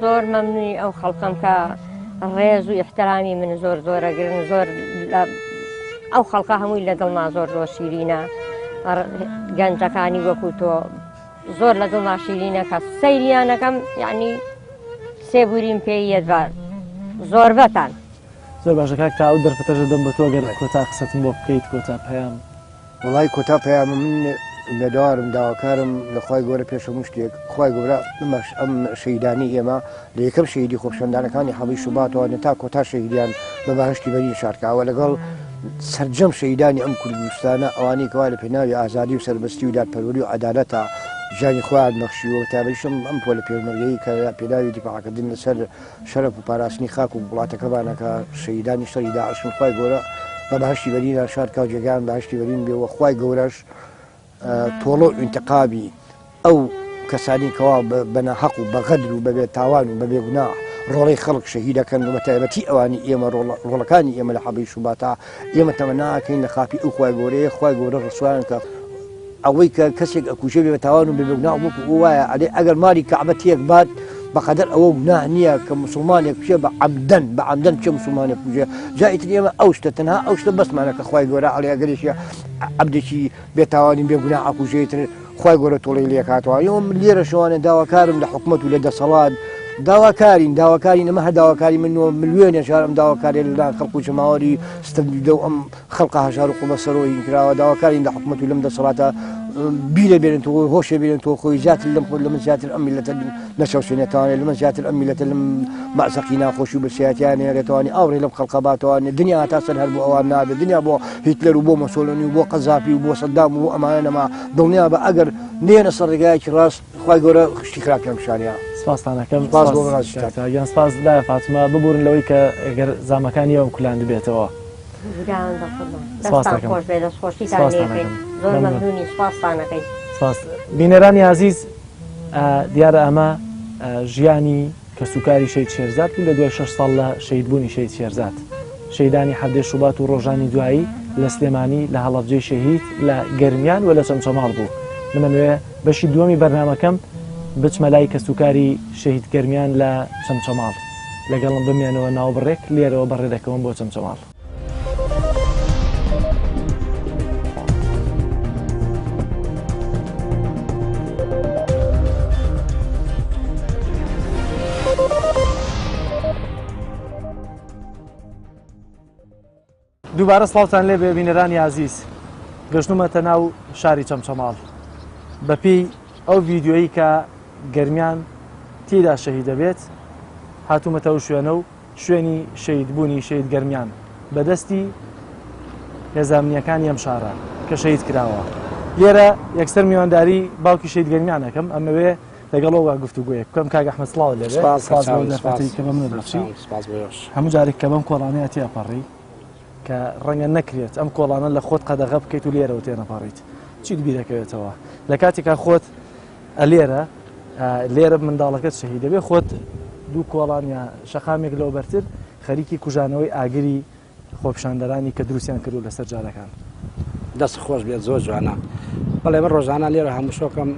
زۆر مەمنووی ئەو خەڵکەم کە ڕێز و احترامی من زۆرەگرن زۆر ئەو خەڵکە هەمووی لە دڵما زۆر شیرینە گەنجەکانی وەکو تۆ زۆر لە دڵما شیرینە کە سەیریانەکەم یعنی سێبوریم پێی یەدوار زۆربەتان زۆر باشە کاک تا ئەو دەرفەتەژە دەم بە تۆ گەر کۆتا قسەتم بۆ بکەیت کۆتا پەیام وڵای کۆتا پەیامە من لەدوارم داواکارم لەخوای گەورە پێش هەموو شتێک خوای گەورە ئەم شەیدانی ئێمە لە یەکەم شەیدی خۆپیشاندانەکانی حەڵی شوباتەوە تا کۆتا شەیدیان بە بەهەشتی بەرین شارکاوە لەگەڵ سەرجەم شەیدانی ئەم کوردستانە ئەوانەی کەوا لە پێناوی ئازادی و سەربەستی و دادپەروەری و عەدالەتە ژیانی خۆیان بەخشیوە تابەیشم ئەم پۆلە پێشمەرگەیی کە پێداوی دیفاعکردن لەسەر شەرەف و پاراستنی خاک و وڵاتەکەمانە کە شەیدانی شەری داعشن خوای گەورە بە بەهشتی بەرینە شاد کاوجێگان بەهشتی بەرین بێ وەخوای گەورەش تۆڵۆ ئینتقابی ئەو کەسانی کەوا بەنە حەق و بەغەدر و بەبێ تاوان و بەبێ گوناح ڕۆڵەی خەڵک شەهیدەکەن و بەتایبەتی ئەوانی ئێمە ڕۆڵەکانی ئێمە لە حەبەی شوباتا ئێمە تەمەناکەین لە خاپی ئەو خوای گەورەیە خوای گەورە ڕسوان کە ئەوەی کە کەسێک ئەکوژێ بێ تاوان و بێ گوناح وەکو وایە ئەلێ ئەگەر ماری کەعبە تێک بات بەقەدەر ئەوە گوناح نییە کە مسلمانێک بچێ بە عەمدەن چه مسلمانێک کوژێ جایتر ئێمە ئەو شتە تەنها ئەو شتە بەسمانە کە خوای گەورە ئەڵێ ئەگەرێکیە عەبدێکی بێتاوانی بێ گوناح ئەکوژێتر خوای گەورە تۆڵەی لێ کاتەوە ئێوە لێرە شەوانە داواکارم لە حکومەت و لە دەسەڵات داواکاری نەمە هەر داواکاری منەوە ملیۆنێ شارم داواکاری لەلایەن خەڵق و جەماوەری ستەمدیدە و ئەم خەڵقە هەژار و قوڵە سەرۆی کراوە داواکارین لە حکومەت و لەم دەسەڵاتە بیرە بێنێتەوە هۆشە بێنێتەوە خۆی زیاتر لەم خۆ لە من زیاتر ئەم میلەتە نەچەوشێنێتوانێت لە من زیاتر ئەم میلەتە لەم مەعزەقی ناخۆشی و بەسیاتیان نێرێتوانی ئاوڕێ لەم خەڵقە باتوانێت دنیا تا سەر هەر بۆ ئەوان نابێت دنیا بۆ هیتلەر و بۆ مەسۆلۆنی و بۆ قەزافی و بۆ سەدام و بۆ ئەمانە نەما دڵنیا بە ئەگەر نێنە سەر ڕێگایەکی ڕاست خوای گەورە خشتی خراپیان پیشانیان سپاسانەکەم یان سپاس لای فاتمە ببورن لەوەی کە ئەگەر زامەکانی ئەو کولان بێتەوە زۆر مەمنونی سپاسانەکەی بینەرانی عزیز دیارە ئەمە ژیانی کە سوکاری شەید شێرزاد بوو لە دوای 6 ساڵ لە شەیدبوونی شەید شێرزاد شەیدانی حەدێ شوبات و ڕۆژانی دوایی لە سلێمانی لە هەڵەبجەی شەهید لە گەرمیان و لە چەمچەماڵ بوو لەمەوێ بەشی دووەمی بەرنامەکەم بچمە لای کە سوکاری شەهید گەرمیان لە چەمچەماڵ لەگەڵم بمێنەوە ناو بڕێک لێرەوە بەڕێ دەکەوم بۆ چەمچەماڵ دووبارە سڵاوتان لێ بێ بینەرانی عزیز گەشتومەتە ناو شاری چەمچەماڵ بەپێی ئەو ڤیددیۆیی کە گەرمیان تێدا شەهید دەبێت هاتوومەتە و شوێنە و شوێنی شەیدبوونی شەید گەرمیان بەدەستی هێزانامنیەکانی ئەم شارە کە شەهید کراوە لێرە یەکسەر میوانداری باوکی شەید گەرمیانەکەم ئەمەوێ لەگەڵەوە گفتوگویەک بکەم کاک ئەحمەد سڵاو لێبێ کە بە منە دەچی هەموو جارێک کە بەم کۆڵانەیە تێپەڕی کە ڕەنگە نەکرێت ئەم کۆڵانە لە خۆت قەدەغە بکەیت و لێرەوە تێنەپەڕیت چیت بیرەکەوێتەوە لە کاتێکا خۆت لێرە منداڵەکەت شەهید دەبێت خۆت دوو کۆڵان یا شەقامێک لەو بەرتر خەریکی کوژانەوەی ئاگری خۆپیشاندەرانی کە دروستیان کردو لەسەر جارەکان دەست خۆش بێت زۆر جوانە بەڵێ من ڕۆژانە لێرە هەموو شۆکەم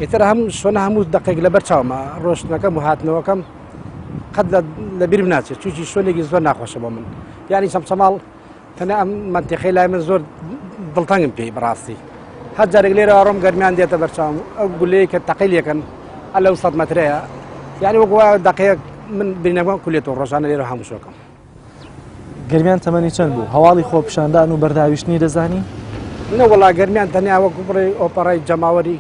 ئێتر هەموو شوێنە هەموو دقێک لەبەر چاومە ڕۆشتنەکەم و هاتنەوەکەم قەت لە بیرم ناچێت چوکی شوێنێکی زۆر ناخۆشە بۆ من یانی چەمچەماڵ تەنیا ئەم منتیقەی لای من زۆر دڵتەنگم پێی بەڕاستی هەر جارێک لێرە ئەڕۆم گەرمیان دێتە بەرچاوم ئەو گولەیە کە تەقەی لێکەن لەو 100 مەترەیە یعنی وەک دقەیەک من بینەوە کولێتەوە ڕۆژانە لێرە هەموو شۆکەم گەرمیان تەمەنی چەند بوو هەواڵی خۆپیشاندان و بەرداویشتنی دەزانی نەوەڵا گەرمیان تەنیا وەکو بڕی ئۆپەڕای جەماوەری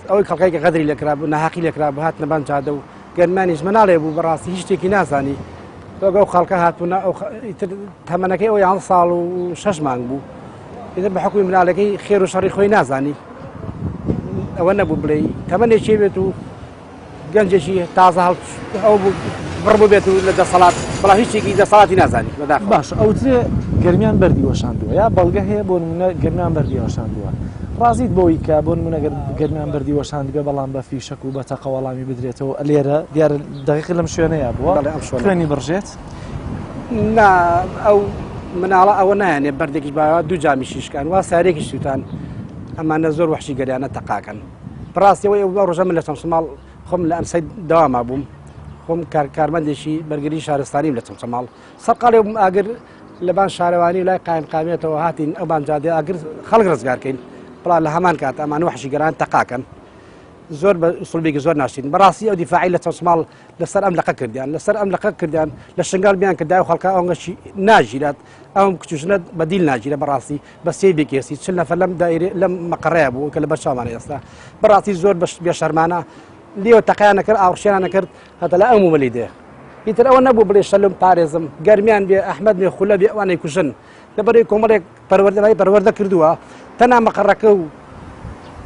ئەوەی خەڵکەیەکە غەدری لێکرا بوو نەحەقی لێکرا بوو هاتنە بان جادە و گەرمانیش مناڵێ بوو بەڕاستی هیچ شتێکی نازانی تۆگە ئەو خەڵکە هاتبوونا تەمەنەکەی ئەو یان ساڵ و 6 مانگ بوو ئیتر بە حکومی مناڵەکەی خێر و شەڕی خۆی نازانی ئەوە نەبوو بڵێ تەمەنێکی بێت و گەنجێکی تازە ئەو بڕبوو بێت و لە دەسەڵات بەڵام هیچێکی دەسەڵاتی نازانی باش ئەوترێ گەرمیان بەردی وەشاندووە یا بەڵگە هەیە بۆ نمونە گەرمیان بەردی وەشاندووە ڕازیت بۆی کە بۆ نمونە گەرمیان بەردی وەشاند بێ بەڵام بە فیشک و بە تەقە وەڵامی بدرێتەوە لێرە دیارە دقیق لەم شوێنەیە بووە خوێنی بڕژێت ئەو مناڵە ئەوە نایانێ بەردێکی باوە دوو جامی شیشکان وا سارێکی سووتان ئەمانە زۆر وحشی گەریانە تەقاکەن بڕاستیەوەی ئەو ڕۆژە من لە چەمچەماڵ خۆم لە ئەمسەی داواما بووم خۆم کارمەندێکی بەرگری شارستانیم لە چەمچەماڵ سەرقاڵێ ئاگر لەبان شارەوانی لای قایمقامێتەوە هاتین ئەوبان جادێ ئاگر خەڵک ڕزگارکەین بڵا لە هەمان کات ئەمان وحشی گەران تەقاکەن زۆر بە ئوسڵبێکی زۆر ناشتین بەڕاستی ئەو دیفاعی لە چەمچەماڵ لەسەر ئەم لەقە کردیان لەسەر ئەم لەقە کردیان لە شنگال بیان کردای و خەڵکە ئەوەشی ناژیرات ئەوم کچوشنە بەدیل ناژیرە بەڕاستی بە سێ بێکێسی چل نەفەر لەم دایرێ لەم مەقەڕەیە بوو کە لە بەر چاوانە ئێستا بەڕاستی زۆر بێ شەرمانە لێوە تەقیان نەکرد ئاوڕشیان نەکرد هەتا لە ئەم ومەلی دێ ئیتر ئەوە نەبوو بڵێ شەلم پارێزم گەرمیان بێ ئەحمەد بێ خولە بێ ئەوانەی کوژن لەبەرەوەی کۆمەڵێک پەروەردە کردووە تەنها مەقەڕەکە و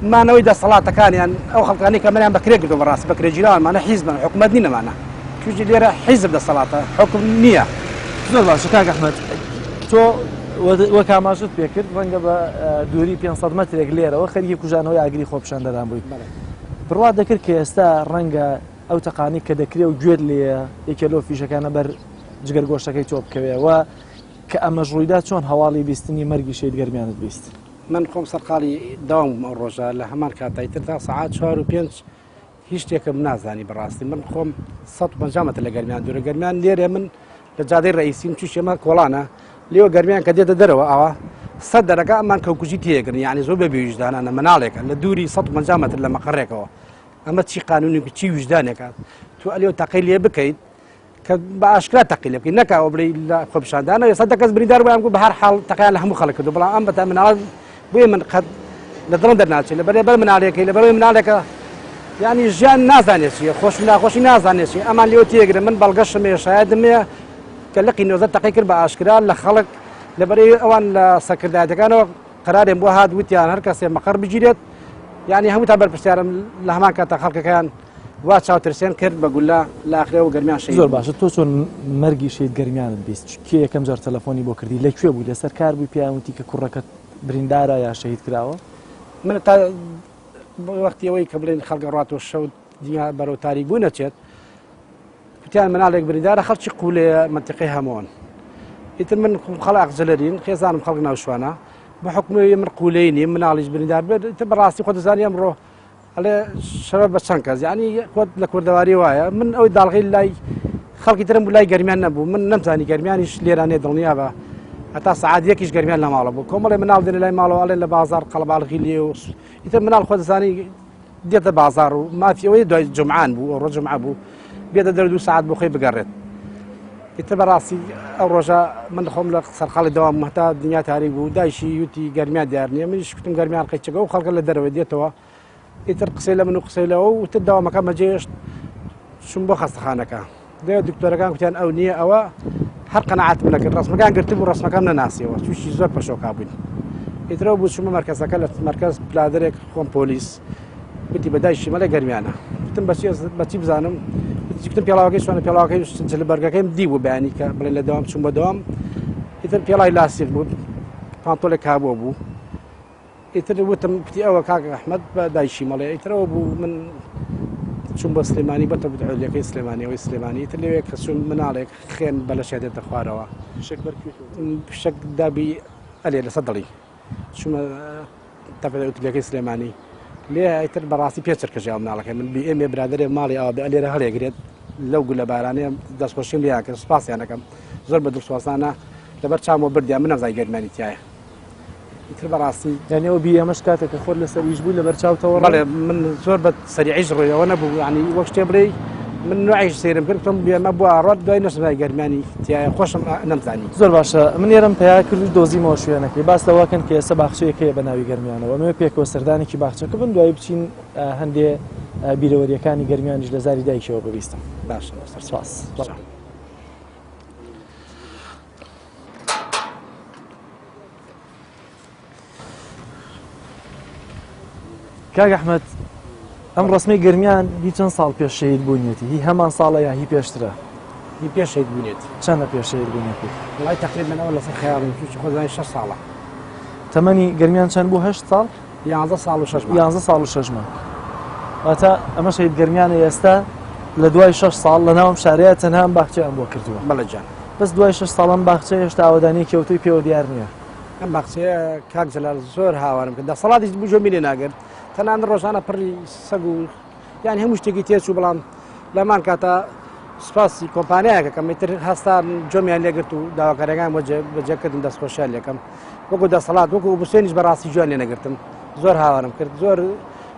مانەوەی دەسەڵاتەکانیان ئەو خەڵکانی کە مەریان بەکرێ کردو بەڕاستی بەکرێجیراوانمانە حیزبن حکومەت نینەمانە تووشی لێرە حیزب دەسەڵاتە حکم نییە زۆر باشە کاک ئەحمەد تۆ وە کاماژت پێکرد ڕەنگە بە دووری 500 مەترێک لێرەوە خەریکی کوژانەوەی ئاگری خۆپشاندەدان بوویت بڕوا دەکرد کە ئێستا ڕەنگە ئەو تەقانی کە دەکرێت و گوێت لێە یەکێلۆ فیشەکانە بەر جگەرگۆشتەکەی تۆ بکەوێەوە کە ئەمە ژوویدا چۆن هەواڵی بیستنی مەرگی شەید گەرمیانت بیست من خۆم سەرقاڵی داوام ئەو ڕۆژە لە هەمان کاتایتر تا سەعات 4 و 5 هیچ شتێکم نازانی بەڕاستی من خۆم 150 مەتر لە گەرمیان دوورە گەرمیان لێرە من لە جادەی ڕئیسیم تووشێمە کۆڵانە لێوە گەرمیان کە دێتە دەرەوە ئەوە سەد دەرەکە ئەمان کەوکوژی تێگرن یعنی زۆر بە بێویژدانانە مناڵێکە لە دووری 150 مەتر لە مەقەڕێکەوە ئەمە چی قانونی چی وجدانێکە تو ئەلێ تەقی لێ بکەیت کە بە ئاشکرا تەقی لێ بکەیت نەکەوە بڵێ لە خۆپشاندانە ێستا کەس بریندار بۆیان بە هەر حاڵ تەقییان لە هەموو خەڵک کردو بەڵام ئەم بەتا مناڵ بۆیە من قەت لە دڵم دەرناچێت لە بەرێ بەر مناڵێکی لە بەرەوەی مناڵێکە یعنی ژیان نازانێت چیە خۆش ناخۆشی نازانێت چی ئەمان لێوە تێگرن من بەڵگەشمێ شایدمێ کە لەقی نۆزە تەقی کرد بە ئاشکرا لە خەڵک لەبەرەی ئەوان لە سەرکردایەتەکانەوە قەرارێن بۆ هات وتیان هەر کەسێ مەقەڕ بگیرێت یعنی هەموو تا بەرپرسیارم لە هەمان کاتە خەڵکەکان وا چاوترسێن کرد بە گولا لە ئاخرەوە گەرمیان شەید زۆر باشە تۆ چۆن مەرگی شەید گەرمیانت بیست کێ یەکەم جار تەلەفۆنی بۆ کردی لەکوێ بووی لەسەر کار بووی پیاوتی کە کوڕەکەت بریندارە یا شەهید کراوە من تا وەختی ئەوەی کە بڵێن خەڵکە ڕاتەوە شەوت دنیا بەرەو تاریک بوو نەچێت وتیان مناڵێک بریندارە خەڵکی قولەیە منتیقەی هەمووان ئیتر من خەڵق جەلەرین خێزانم خەڵک ناوشوانە بە حکومەوەی من قولەی نیم مناڵیش بریندار بێت بەڕاستی خۆ دەزانی ئەمڕۆ ئەڵێ شەوە بە چەند کەس یعنی خۆت لە کوردەواری وایە من ئەوەی داڵغی لای خەڵکی ترم بوو لای گەرمیان نەبوو من نەمزانی گەرمیانیش لێرانێ دڵنیا بە هەتا سەعات یەکیش گەرمیان لە ماڵە بوو کۆمەڵێ مناڵ دێنە لای ماڵەوە ئەڵێن لە بازار قەڵەباڵغی لێ و ئیتر مناڵ خۆ دەزانی دێتە بازار و مافیەوەی دوای جمعان بوو ئەو ڕۆژ جمعە بوو بێتە دەر 2 ساعت بۆ خۆی بگەڕێت ئیتر بەڕاستی ئەو ڕۆژە من خۆم لە سەرقاڵی دەوام هەتا دنیا تاریک بوو دایشی یوتی گەرمیان دیار نییە منیش کوتم گەرمیان قەیچەکە و خەڵکە لە دەرەوە دێتەوە ئیتر قسەی لە من و قسەی لەوە و تر داوامەکە مەجێشت چوون بۆ خەستەخانەکە دەوێت دکتۆرەکان کوتیان ئەو نییە ئەوە هەر قەنەعاتم نەکرد ڕسمەکان گرتبوو ڕسمەکەم نەناسیەوە تووشی زۆر پەشۆکا بووین ئیترەوە بوو چوومە مەرکەزەکە لە مەرکەز پلادەرێک خۆم پۆلیس وتی بەدایشی مەلە گەرمیانە وتم بەچی بزانم وتم پێڵاوەکەی چۆنە پێڵاوەکەی جلبەرگەکەیم دی بوو بەیانی کە بڵێ لە دەوام چوون بە دەوام ئیتر پێڵای لاستیک بوو پانتۆلێک کابووە بوو ئیتر وتم پتی ئەوە کاکە ئەحمەد بە دایشی مەڵێ ئیترەوە بوو من چوون بە سلێمانی بەتە بەعولەکەی سلێمانیەوەی سلێمانی ئیتر لەوێ کە چوون مناڵێک خێن بەلەشێ دێتە خوارەوە شەک دابی ئەلێ لەسەر دڵی چوومە تەفەوتلەکەی سلێمانی لێ ئیتر بەڕاستی پێچەرکە ژیاو مناڵەکەی من بی ئێمێ برادەرێ ماڵی ئەوە بە لێرە هەڵێگرێت لەو گولە بارانەیە دەستخۆشیم لێیان کرد سوپاسیان دەکەم زۆر بە دڵسوازانە لەبەر چاومەوە بردیان من نەزای گەرمانی تایە ئیتر بەڕاستی یانیەوە بی ئەمەش کاتێککە خۆت لەسەر ویش بوو لەبەر چاوتەوە بەڵێ من زۆر بە سەریعیش ڕۆیەوە نەبوو ینی وەک شتێ بڵێ من نوعیش سێرم کردم بێمە بووە ڕۆت دوای نەسمای گەرمانی تایە خۆشم نەمزانی زۆر باشە من ێرم پیا کرد دۆزیمەوە شوێنەکەی باس لەواکەن کە ئێستا باخچەیەکەیە بە ناوی گەرمیانەوە مێ پێکەوە سەردانێکی باخچەکە بن دوای بچین هەندێ بیرەوەریەکانی گەرمیانیش لە زاری دایکەوە ببیستم باشە سپاس. کاک ئەحمەد ئەم ڕسمەی گەرمیان هی چەند ساڵ پێش شەهید بوونیەتی هی هەمان ساڵە یا هی پێشترە هی پێش شەهید بوونێت چەندە پێش شەهید بوونیەتی وڵای تەقریبەن ئەوە لەسەر خەیاڵم خۆزانی 6 ساڵە تەمەنی گەرمیان چەند بوو 8 ساڵ 11 ساڵ و 6 11 ساڵ و 6 مانگ واتە ئەمە شەهید گەرمیانە ئێستا لە دوای 6 ساڵ لە ناوم شارەیە تەنها ئەم باخچەیان بۆ کردووە بەڵێجان بەس دوای 6 ساڵم باخچە هێشتا ئاوادانی کەوتوی پێوە دیار نییە ئەم باخچەیە کاک جەلال زۆر هاوارم کرد دەسەڵاتی بوو میلێ ناگرت تەنان ڕۆژانە پڕی سەگ و یانی هەموو شتێکی تێچوو بەڵام لەمان کاتە سپاسی کۆمپانیایەکە کەمیتر هەستان جۆمیان لێگرت و داواکارەکان بەجێکردن دەستخۆشیان لێکم وەکو دەسەڵات وەکو بوسێنیش بەڕاستی جوان لێ نەگرتم زۆر هاوارم کرد زۆر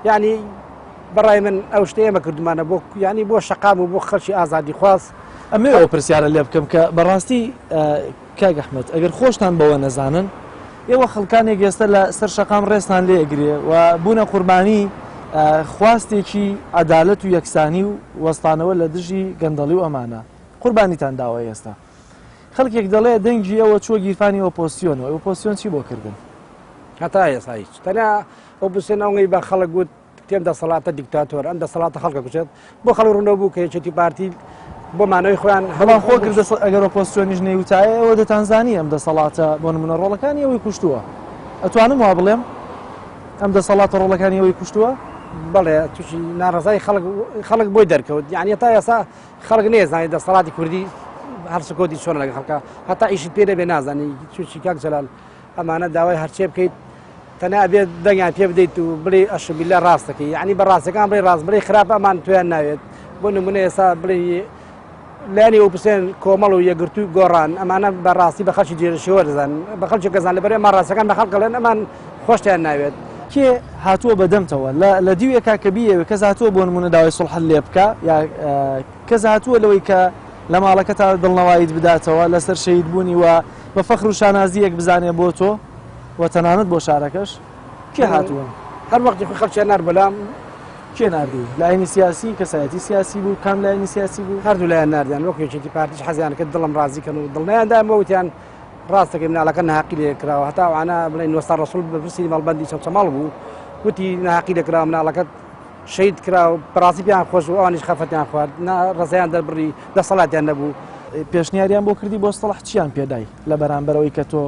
یعنی بەڕای من ئەو شتە ئێمە کردمانە بۆ ینی بۆ شەقام و بۆ خەڵکی ئازادی خواست ئەمێ ئەو پرسیارە لێ بکەم کە بەڕاستی کاک ئەحمەد ئەگەر خۆشتان بەوە نەزانن ئێوە خەڵکانێک ئێستا لە سەر شەقام ڕێستان لێگرێ و بوونە قوربانی خواستێکی عەدالەت و یەکسانی و وەستانەوە لە دژی گەندەڵی و ئەمانە قوربانیتان داوە ئێستا خەڵکێک دەڵێ دەنگی ئەوە چوە گیرفانی ئۆپۆزیسیۆنەوە ئۆپۆزیسیۆن چی بۆ کردن هەتا ئێستا هیچ تەنیا ئۆپۆزیسیۆن ئەوەی بە خەڵک گوت تێم دەسەڵاتە دیکتاتۆر ئەم دەسەڵاتە خەڵکە کوچێت بۆ خەڵک ڕوونەوە بوو کە یەکێتی پارتی بۆ مانەوەی خۆیان بەڵام خۆ کردە ئەگەر ئۆپۆزیسیۆنیش نەیوتایە ئەوە دەتانزانی ئەم دەسەڵاتە بۆ نمونە ڕۆڵەکانی ئەوەی کوشتووە ئەتوانم وا بڵێم ئەم دەسەڵاتە ڕۆڵەکانی ئەوەی کوشتووە بەڵێ تووشی ناڕزای خەڵک بۆی دەرکەوت یعنی تا ئێستا خەڵک نێزانانی دەسەڵاتی کوردی هەرسکۆتی چۆن لەگە خەڵکە هەتا ئیشت پێ دەبێ نازانی تووشی کاک جەلال ئەمانە داوای هەرچێ بکەیت تەنیا بێت دەنگیان پێ بدەیت و بڵێ ئەشبیلە ڕاستەکەی یعنی بە ڕاستەکان بڵێ ڕاست بڵێ خراپ ئەمان تویان ناوێت بۆ نمونە ئێستا بڵێ لانی ئەو پسێن کۆمەڵ و یەگرتووی گۆڕان ئەمانە بەڕاستی بە خەڵکی جێرەشەوە دەزان بە خەڵکی گەزان لەبەر ئەمان ڕاستەکان بە خەڵکەڵێن ئەمان خۆشتیان ناوێت کێ هاتووە بەدەمتەوە لە دیوێکا کە بیەوە کەس هاتووە بۆ نمونە داوای سڵح لێ بکە یا کەس هاتووە لەوەی کە لە ماڵەکە تا دڵنەواییت بداتەوە لەسەر شەید بوونی و بە فەخر و شانازیەک بزانێ بۆ تۆ و تەنانەت بۆ شارەکەش کێ هاتووە هەر وەختی خەڵکیان نار بەلام کێ نردی لایەنی سیاسی کەسایەتی سیاسی بوو کام لایەنی سیاسی بوو هەردوو لایەن ناردیان وەک یەکێکی پارتیش حەزیان کرد دڵم ڕازیکەن و دڵنیاندا وتیان ڕاستەکەی مناڵەکە ناحەقی لێ کراوە هەتا ئەوانە بڵێن وەستا ڕەسوول بەپرسی مەڵبەندی چەماڵ بوو وتی ناحەقی لێ کراوە مناڵەکەت شەید کراوە بەڕاستی پێیان خۆش و ئەوانیش خەفەتیان خوارد ڕزایان دەربڕی دەسەڵاتیان نەبوو پێشنیاریان بۆ کردی بۆ سڵح چیان پێدای لە بەرامبەرەوەی کە تۆ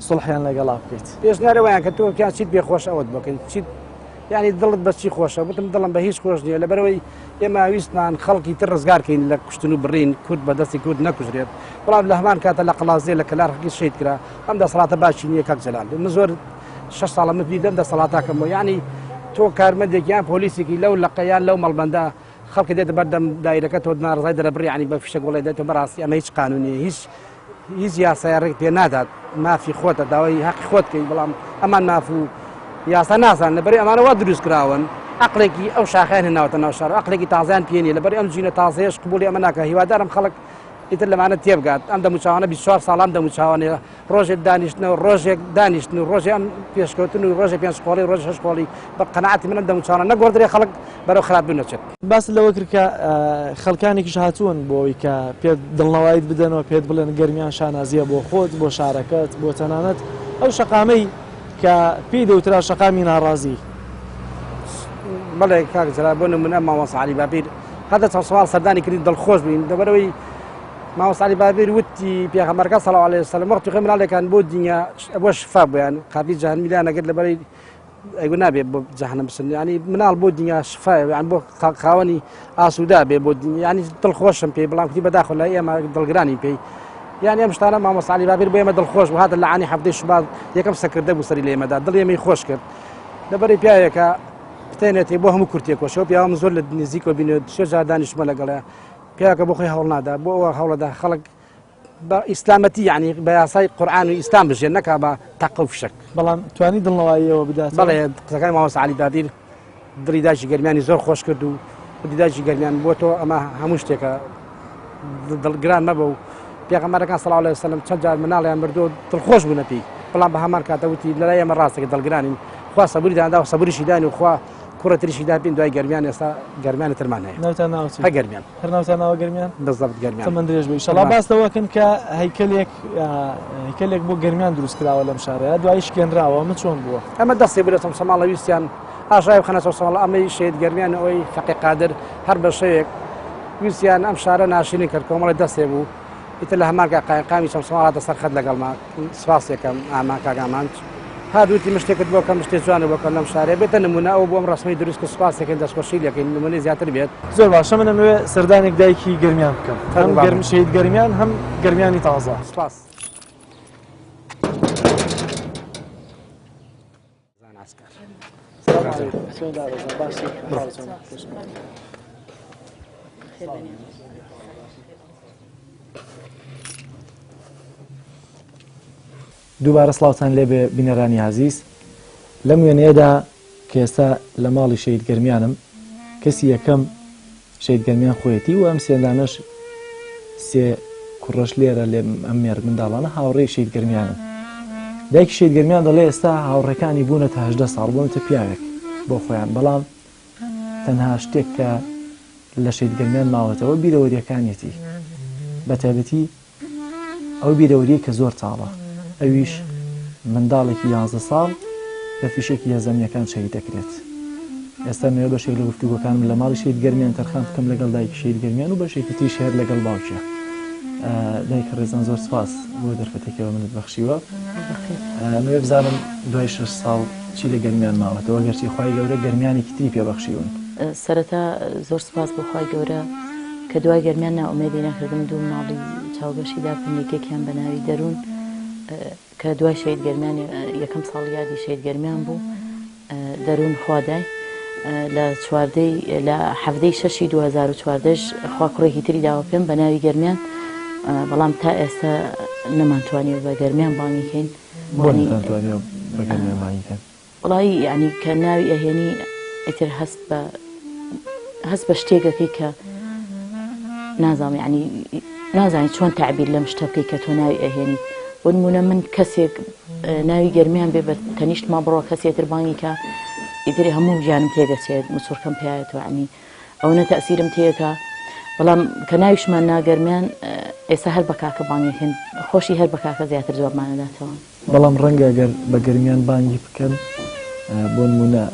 سڵحیان لەگەڵا بکەیت پێشنیارەوەیان کە تۆ کیان چیت پێ خۆش ئەوت بکەین چیت یعنی دڵت بەچی خۆشە وتم دڵم بە هیچ خۆش نییە لەبەرەوەی ئێمە ویستمان خەڵکی تر ڕزگارکەین لە کوشتن و بڕین کورد بە دەستی کورد نەکوژرێت بەڵام لە هەمان کاتە لە قەڵازێ لە کەلارخەکی شەید کرا ئەم دەسەڵاتە باشی نییە کاک جەلال من زۆر 6 ساڵە مفتی دەم دەسەڵاتاکەمەوە یعنی تۆ کارمەندێکیان پۆلیسێکی لەو لەقەیان لەو مەڵبەندە خەڵکی دێتە بەردەم دایرەکە تۆ ناڕزای دەرەبڕی ینی بە فیشە گوڵی دێتە بەڕاستی ئەمە هیچ قانونی هیچ یاسایەڕێک پێ نادات مافی خۆتە داوای حەقی خۆت کەی بەڵام ئەمان ماف و یاسا نازان لەبەری ئەمانەوە دروست کراون عقلێکی ئەو شاخیان هێناوەتە ناو شار عقلێکی تازیان پێنیە لەبەری ئەم جینە تازەیەش قبولی ئەمە ناکە هیوادارم خەڵک ئیتر لەمانە تێبگات ئەم دەموچاوانە 24 ساڵان دەموچاوانەیە ڕۆژێک دانیشتنەوە ڕۆژێک دانیشتن و ڕۆژێ ئەم پێشکەوتن و ڕۆژێ پێنج شکۆڵی ڕۆژ شکۆڵی بە قەنەعەتی منم دەموچاوانە نەگۆڕدرێ خەڵک بەرەو خراپبوو نەچێت باس لەوە کرد کە خەڵکانێکیش هاتوون بۆەوەی کە پێت دڵنەواییت بدەنەوە پێت بڵێن گەرمیان شانازیە بۆ خۆت بۆ شارەکەت بۆ تەنانەت ئەو شەقامەی کە پێی دەوترا شەقامی ناڕازی بەڵێ کاک جەلال بۆ نمونە مامۆستا عەلی بابیر هەتا چەند ساڵ سەردانی کردین دڵخۆش بووین دەبەرەوەی مامۆستا عەلی بابیر وتی پێغەمبەرەکە صلی الله علیه وسلم وەختی خۆی مناڵێکان بۆ دنیا بۆ شفا بوویان قابلی جەهەنەمیان نەگرت لەبەرەی ئەیگو نابێت بۆ جەهەنەم بچن ینی مناڵ بۆ دنیا شفایە یان بۆ خاوەنی ئاسوودا بێ بۆ دنیا ینی دڵخۆشم پێی بەڵام کوتی بەداخەوە لای ئێمە دڵگرانی پێی یعنی ئەم شتانە مامۆستا عەلی بابیر بۆ ئێمە دڵخۆش بوو هاتە لە عانی هەفتەی شوبات یەکەم سەکردە بوو سەری لە ئێمەدا دڵی ئێمەی خۆش کرد لەبەرەی پیاوێکە پتێنێتی بۆ هەموو کورتێکەوە پیاوەم زۆر لە نزیکەوە بینێت سێ جار دانیشتمە لەگەڵەیە پیاوەکە بۆ خۆی هەوڵ نادا بۆ ئەوە هەوڵەدا خەڵک بە ئیسلامەتی یعنی بە یاسای قورئان و ئیسلام بژێن نەکا بە تەقە و فشک بەڵام توانی دڵنەواییەوە بدات بەڵێ قسەکانی مامۆستا عەلی بابیر دڵی داژی گەرمیانی زۆر خۆش کرد و دیداژی گەرمیان بۆ تۆ ئەمە هەموو شتێکە دڵگران مەبە و پێغەمبەرەکان صلی الله علیه وسلم چەند جار مناڵیان بردو دڵخۆش بوونە پێی بەڵام بە هەمان کاتە وتی لەلای ئێمە ڕاستەکە دڵگرانین خوا سەبوریداندا و سەبوریشی داین و خوا کوڕەتریشی دابین دوای گەرمیان ئێستا گەرمیانە ترمان هەیە ناوتان ناوچی هە گەرمیان هەر ناوتان ناوە گەرمیان بەزەبت گەرمیان تەمەن درێژ بوو ئینشەڵا باس لەوەکەن کە هەیکەلێک بۆ گەرمیان دروست کراوە لەم شارەیە دوایش گەنراوە ئەمە چۆن بووە ئەمە دەستێ برێتم سەماڵە ویستیان ئاشای بخەنە سەماڵ ئەمەی شێت گەرمیان ئەوەی فەقی قادر هەر بە شەوێک ویستیان ئەم شارە ناشرین کرد کۆمەڵی دەستێ بوو ئیتر لە هەمانکە قایقامی چەند سەماڵ هاتە سەر خەت لەگەڵمان سپاسێکم ئامان کاگامان هادووتی مشتێکت بۆکەم شتێک جوانە بۆکەم لەم شارێ بێتە نمونە ئەو بۆم ڕسمی دروست کە سوپاسێکن دەستخۆشی لەکەین نمونەی زیاتر بێت زۆر باشە منە نوێ سەردانێک دایکی گەرمیان بکەم هەم گەرم شەید گەرمیان هەم گەرمیانی تازە سپاس دووبارە سڵاوتان لێبێ بینەرانی عەزیز لەم وێنەیەدا کە ئێستا لە ماڵی شەید گەرمیانم کەسی یەکەم شەید گەرمیان خۆیەتی و ئەم سێندانەش سێ کوڕەش لێرە لێ ئەم مێر منداڵانە هاوڕێی شەید گەرمیانن دایکی شەید گەرمیان دەڵێ ئێستا هاوڕێکانی بوونەتە 18 ساڵ بوونەتە پیاوێک بۆ خۆیان بەڵام تەنها شتێک کە لە شەید گەرمیان ماوەتەوە بیرەوەریەکانیەتی بە تایبەتی ئەو بیرەوەریە کە زۆر تاڵە ئەویش منداڵێکی 11 ساڵ بە فیشێکی هێزەمیەکان شەید دەکرێت ئێستا نوێ بەشێک لە گفتوگۆکانم لە ماڵی شید گەرمیان تەرخان بکەم لەگەڵ دایکی شید گەرمیان و بەشێکی تری شێر لەگەڵ باوکیە. دایکە ڕێزان زۆر سپاس بۆ دەرفەتێکەوە منت بەخشیوە. نوێ بزانم دوای 6 ساڵ چی لە گەرمیان ماوەتەوە گەرچی خوای گەورە گەرمیانێکی تری پێبەخشیون. سەرەتا زۆر سپاس بۆ خوای گەورە کە دوای گەرمیان ناومێدی نەکردم دوو ماڵی چاوبەشیدا پنیکێکیان بە ناوی دەروون کە دوای شەید گەرمیان یەکەم ساڵ یادی شەید گەرمیان بوو دەروون خوادای لە چواردەی لە هەفتەی 6 2014 خوا کوڕێکی تری داوە پێم بە ناوی گەرمیان بەڵام تا ئێستا نەمانتوانێت بە گەرمیان بانگیکەین. وڵی یعنی کە ناوی ئەهێنی ئیتر هەست بە شتێکەکەی کە نازانم ینی نازانین چۆن تعبیر لەم شتە بکەی کە تۆ ناوی ئەهێنی بۆ نمونە من کەسێک ناوی گەرمیان بێ بە تەنیشت ما بڕۆ کەسێتر بانگی کە ئیتری هەموو ژیانم تێگەچێت مسوورکەم پێایەتەوە عنی ئەوەنە تەسیرم تێکە بەڵام کە ناویشمان ناگەرمیان ئێستا هەر بە کاکە بانگێکن خۆشی هەر بە کاکە زیاتر جوابمانەداتەوە. بەڵام ڕەنگە گەر بە گەرمیان بانگی بکەن بۆ نمونە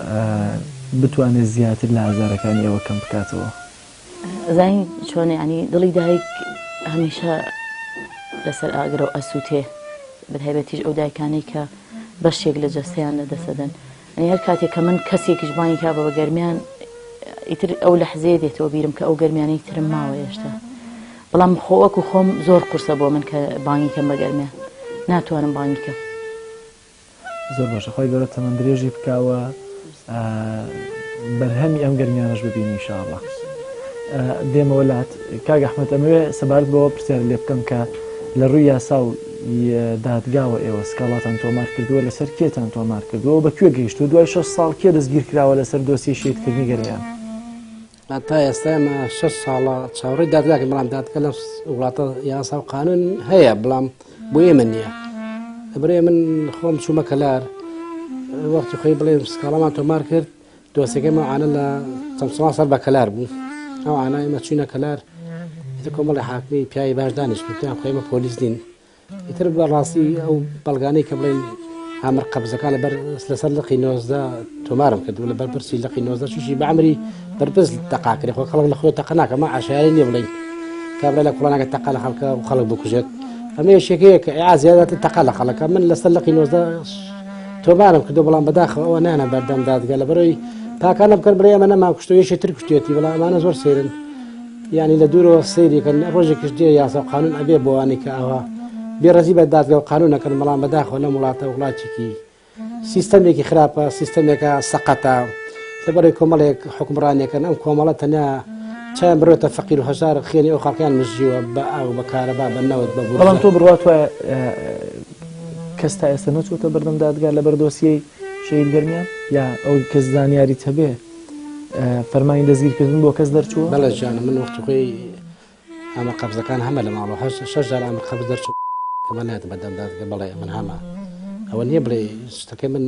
بتوانێت زیاتر لە ئازارەکانی ئەوە کەم بکاتەوە. زین چۆن ینی دڵی دایک هەمیشە لەسەر ئاگرە و ئەسووتێ بەتایبەتیش ئەو دایکانەی کە بەشێک لە جەستەیان لەدەسەدەن ئەنی هەر کاتێک کە من کەسێکیش بانگی کا بە گەرمیان ئیتر ئەو لە حزەیە دێتەوە بیرم کە ئەو گەرمیانەی ترم ماوە هێشتا بەڵام خۆوەکو خۆم زۆر قورسە بۆ من کە بانگی کەم بە گەرمیان ناتوانم بانگی کەم. زۆر باشە خۆی گەورە تەمەند درێژی بکاوە بەرهەمی ئەم گەرمیانەش ببینی ئینشاءڵڵا. دێمەوە لات کاک ئەحمەد ئەمەوێ سەبارەت بەوە پرسیار لێ بکەم کە لە ڕووی یاسا و دادگاوە ئێوە سکاڵاتان تۆمار کردووە لەسەر کێتان تۆمار کردووە بەکوێ گەیشتووە دوای 6 ساڵ کێ دەستگیر کراوە لەسەر دۆسی شێتکردنی گەرمیان؟ تا ئێستا ئێمە 6 ساڵە چاوەڕێی دادگاکە بەڵام دادگا لە وڵاتە یاسا و قانون هەیە بەڵام بۆ ئێمە نییە. لەبەرێ من خۆم چوومە کەلار وەختی خۆی بڵێ سکاڵامان تۆمار کرد دۆسیەکەی مەعانە لە چەند سەر بە کەلار بوو ئەو ئانا ئێمە چوینە کەلار ئیتر کۆمەڵی حاکمی پیاوی باش دانیشتیان خۆی ئێمە پۆلیس دین ئیتر بەڕاستی ئەو بەڵگانەی کە بڵێن ئامر قەبزەکان لەسەر لەقی 19 تۆمارم کردو لەبەر پرسی لەقی 19 چوشی بەعمری بەرپرس تەقاکرێ خۆ خەڵک لە خۆی تەقە ناکە ما عاشاری نییە بڵێن کابرا لە کوڵانەکە تەقا لە خەڵکە و خەڵک بکوژێت ئەمە یەکێکەیە کە ئازیادات تەقا لە خەڵەکە من لەسەر لەقی 19 تۆمارم کردو بەڵام بەداخەوە ئەوە نانە بەردەم دادگا لەبەرەوەی پاکانە بکەن بڵێ ئەمە نەما کوشتۆ یەشی تر کوشتێتی بەڵام ئەمانە زۆر سێرن یعنی لە دوورەوە سەیریکەن ڕۆژێکیش دێ یاسا و قانون ئەبێ بۆوانی کە ئەوە بێڕەزی بە دادگا و قانونەکەن بەڵام بەداخەوە لەم وڵاتە وڵاتێکی سیستەمێکی خراپە سیستەمێکە سەقەتە لەبەرەوەی کۆمەڵێک حکمڕانیەکەن ئەم کۆمەڵە تەنیا چیان بڕێتە فەقیر و هەژار خێنی ئەو خەڵکیان مژیوە بە ئاو بە کارەبا بە نەوت بە بوو. بەڵام تۆ بڕات وایە کەس تا ئێستا نەچوتە بەردەم دادگا لەبەر دۆسیەی شەید گەرمیان یا ئەو کەس زانیاریت هەبێ فەرمانی دەستگیرکردن بۆ کەس دەرچووە؟ بەڵێ ژیانە من وەختی خۆی ئەمە قەبزەکان هەمە لە ماڵەوە 6 جار ئەمە قەبز دەرچوو کە من نایەتە بەردەم دادگا بەڵێ من هەمە ئەوە نییە بڵێ شتەکەی من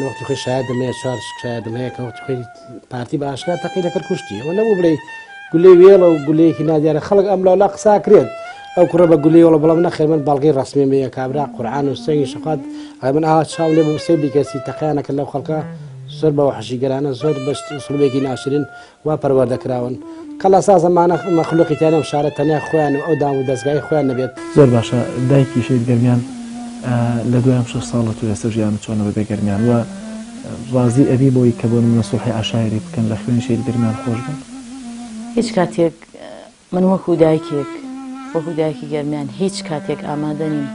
وەختی خۆی شایدم هەیە 4 شایدم هەیە کە وەختی خۆی پارتی بە ئاشکرا تەقی لەکرد کوشتی ئەوە نەبوو بڵێ گولەی وێڵە و گولەیەکی نادیارە خەڵک ئەم لاولا قساکرێت ئەو کوڕە بە گولەی وڵە بەڵام نەخێر من بەڵگەی ڕسمیم هەیە کابرا قورعان و سەنگی شەقات من ئاوا چاو لێ بوو سێ بیکەسی تەقیانەکە لەو خەڵکە زۆر بەوە حەشیگەرانە زۆر بە سلوبێکی ناشرین وا پەروەردەکراون کەڵ ئەساس ئەمانە مەخلوقی تیانەم شارە تەنیا خۆیان و ئەو دام و دەستگای خۆیان نەبێت. زۆر باشە دایکی شەید گەرمیان لە دوایم 6 ساڵە تو ئێستا ژیان چۆنەوە بێ گەرمیان وە ڕازی ئەبی بۆی کە بۆ منە سوڵحی عاشایری بکەن لە خوێنی شەید گەرمیان خۆش بن؟ هیچ کاتێک من وەکو دایکی گەرمیان هیچ کاتێک ئامادە نیم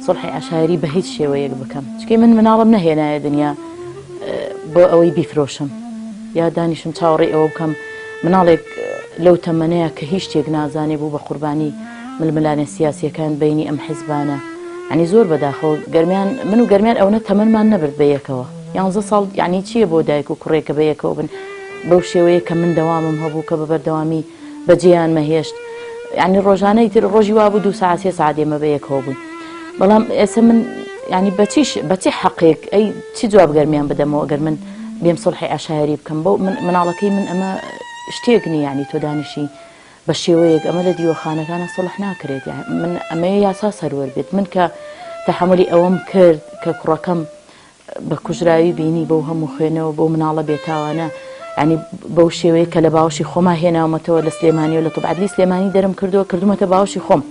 سوڵحی عاشایری بە هیچ شێوەیەک بکەم چکەی من مناڵم نەهێنایە دنیا بۆ ئەوەی بیفرۆشم یا دانیشم چاوەڕێی ئەوە بکەم مناڵێک لەو تەمەنەیە کە هیچ شتێک نازانێ بوو بە قوربانی ململانە سیاسیەکان بینی ئەم حیزبانە ینی زۆر بەداخەوە گەرمیان من و گەرمیان ئەوەنە تەمەنمان نەبرد بە یەکەوە 11 ساڵ یعنی چییە بۆ دایک و کوڕێکە بە یەکەوە بن بەو شێوەیە کە من دەوامم هەبوو کە بەبەردەوامی بەجێیان مەهێشت ینی ڕۆژانەی تر ڕۆژی وابوو 2 ساعت 3 ساعت ئێمە بە یەکەوە بوون بەڵام ئێستا من ینی بەچی حەقێک ئەی چی جواب گەرمیان بدەمەوە ئەگەر من بێم سوڵحی عاشایری بکەم بۆ مناڵەکەی من ئەمە شتێک نیە ینی تۆ دانیشی بە شێوەیەک ئەمە لە دیوەخانەکانە سڵح ناکرێت من ئەمە یاسا سەروەر بێت من کە تەحملی ئەوەم کرد کە کوڕەکەم بە کوژراوی بینی بەو هەموو خوێنەوە بۆ مناڵە بێتاوانە ینی بەو شێوەیە کە لە باوشی خۆما هێناومەتەوە لە سلێمانی و لە توبعادلی سلێمانی دەرم کردومەتە باوشی خۆم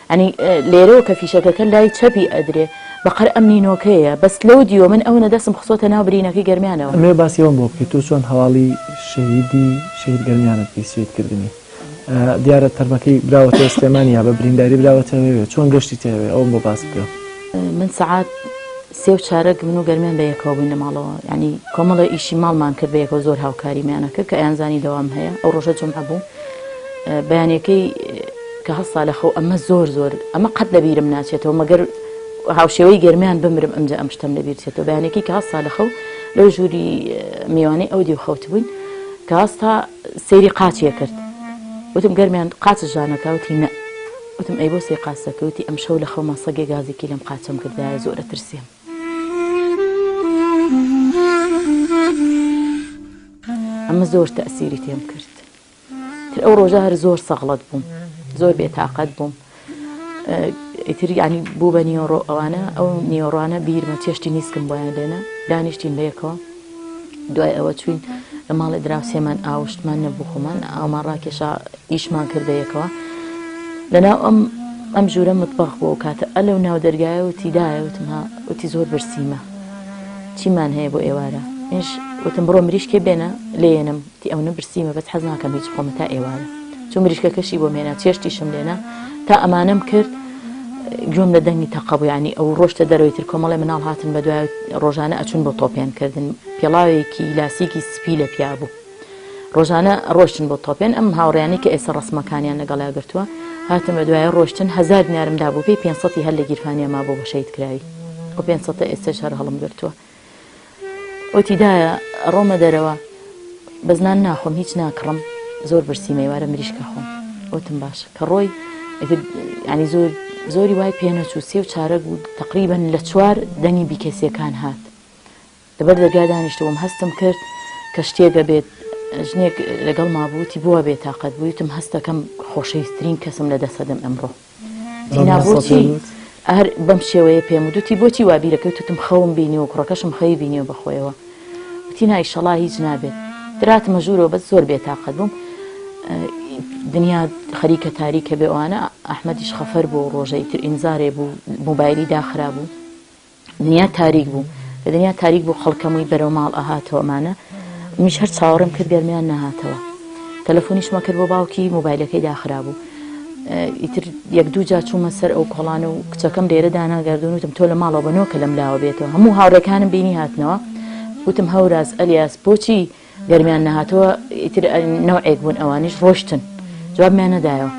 ئەنی لێرەوە کە فیشەکەکە لای چەپی ئەدرێ بەقەر ئەم نینۆکەیە بەس لەو دیوە من ئەو نەدەستم خستۆتە ناو برینەکەی گەرمیانەوە ئەمێ باسیەوەم بۆ بکەیت تۆ چۆن هەواڵی شەهیدی شەهید گەرمیانت پێی سوێتکردنی دیارە تەرمەکەی براوەتەوە سلێمانیا بە برینداری براوەتەوەوێ چۆن گەشتی تێوێ ئەوم بۆ باس بکە من سەعات 3 و چارەگ من و گەرمیان بە یەکەوە بووین لە ماڵەوە ینی کۆمەڵە ئیشی ماڵمان کرد بە یەکەوە زۆر هاوکاریمیانەکە کە ئەیانزانی دەوام هەیە ئەو ڕۆژە جمعە بوو بەیانەکەی کە هەستا لەخەو ئەمە زۆر ئەمە قەت لە بیرم ناچێتەوە مەگەر هاوشێوەی گەرمیان بمرم ئەمجا ئەم شتم لە بیرچێتەوە بەیانێکی کە هەستا لەخەو لەو ژووری میوانەی ئەو دیو خەوت بووین کە هەستا سەیری قاچیە کرد وتم گەرمیان قاچ ژانەکەوتی نە وتم ئەی بۆ سێ قاسەکەوتی ئەم شەو لە خەو ماسەگێ گازێکی لەم قاچەم کردایە زۆرە ترسیم ئەمە زۆر تەئسیری تێم کرد تر ئەو ڕۆژە هەر زۆر سەغڵەت بووم زۆر بێتاقەت بووم ئیتر ینی بوو بە نیۆڕۆ ئەوانە ئەو نیۆڕوانە بیرمە چێشتی نیسکم بۆیان لێنە دانیشتین بەیەکەوە دوای ئەوە چوین لە ماڵی دراوسێمان ئاوشتمان نەبوو خۆمان ئاومان ڕاکێشا ئیشمان کرد بەیەکەوە لەناو ئەم ژوورە متبەخ بوو کاتە ئەلەو ناو دەرگایە وتی دایە وتمها وتی زۆر برسیمە چیمان هەیە بۆ ئێوارە ئێش وتم بڕۆ مریشکێ بێنە لێنم تی ئەو نەبرسیمە بەس حەز ناکەم هیچ خۆمە تا ئێوارە چون مریشکەکەشی بۆ مێنا چێشتیشم لێنە تا ئەمانەم کرد گوێم لە دەنگی تەقە بوو ینی ئەو ڕۆژتە دەرەوەی تر کۆمەڵی مناڵ هاتن بە دوای ڕۆژانە ئەچون بۆ تۆپێنکردن پێڵاوێکی لاسیکی سپی لە پیا بوو ڕۆژانە ڕۆشتن بۆ تۆپێن ئەم هاوڕیانی کە ئێستا ڕسمەکانیان لەگەڵا گرتووە هاتم بە دوای ڕۆشتن 1000 دینارمدا بوو پێی 500 هەر لە گیرفانیا ما بۆ بە شەید کراوی ئەو 500 ئێستاش هەر هەڵم گرتووە وتی دایە ڕۆمە دەرەوە بەزنان ناخۆم هیچ ناکڕم زۆر برسیمەی وارە مریشکە خۆم وتم باشە کە ڕۆی ینی زۆری وای پێنەچوو 3 و چارەگ بوو تقریبەن لە 4 دەنگی بیکەسیەکان هات لەبەر دەرگا دانیشتەوەم هەستم کرد کە شتێگە بێت ژنێک لەگەڵ مابووتی بووە بێتاقەت بوویتم هەستەکەم خۆشەویستترین کەسم لە دەسەدەم ئەمڕۆ دینا بۆچی هەر بەم شێوەیە پێم وتی بۆچی وابیرەکەوت وتم خەوم بینی و کوڕەکەشم خەوی بینیەوە بەخۆیەوە وتی نایشەڵا هیچ نابێت دراتمە ژوورەوە بەس زۆر بێتاقەت بووم دنیا خەریکە تاریکە بێوانە ئەحمەدیش خەفەر بوو ڕۆژەی تر ئینزارێ بوو مۆبایلی داخرا بوو دنیا تاریک بوو لە دنیا تاریک بوو خەڵکەمووی بەرەو ماڵ ئاهاتەوەمانە میش هەر چاوەڕێم کرد گەرمیان نەهاتەوە تەلەفۆنیشمە کرد بۆ باوکی مۆبایلەکەی داخرا بوو ئیتر یەک دوو جا چوومە سەر ئەو کۆڵانە و کچەکەم لێرە داناگەردون وتم تۆ لە ماڵەوە بنۆکە لەم لاوە بێتەوە هەموو هاوڕێکانم بینی هاتنەوە وتم هەوراز ئەلیاس بۆچی گەرمیان نەهاتەوە ئیتر نەوعێک بوون ئەوانیش ڕۆشتن جوابمیان نەدایەوە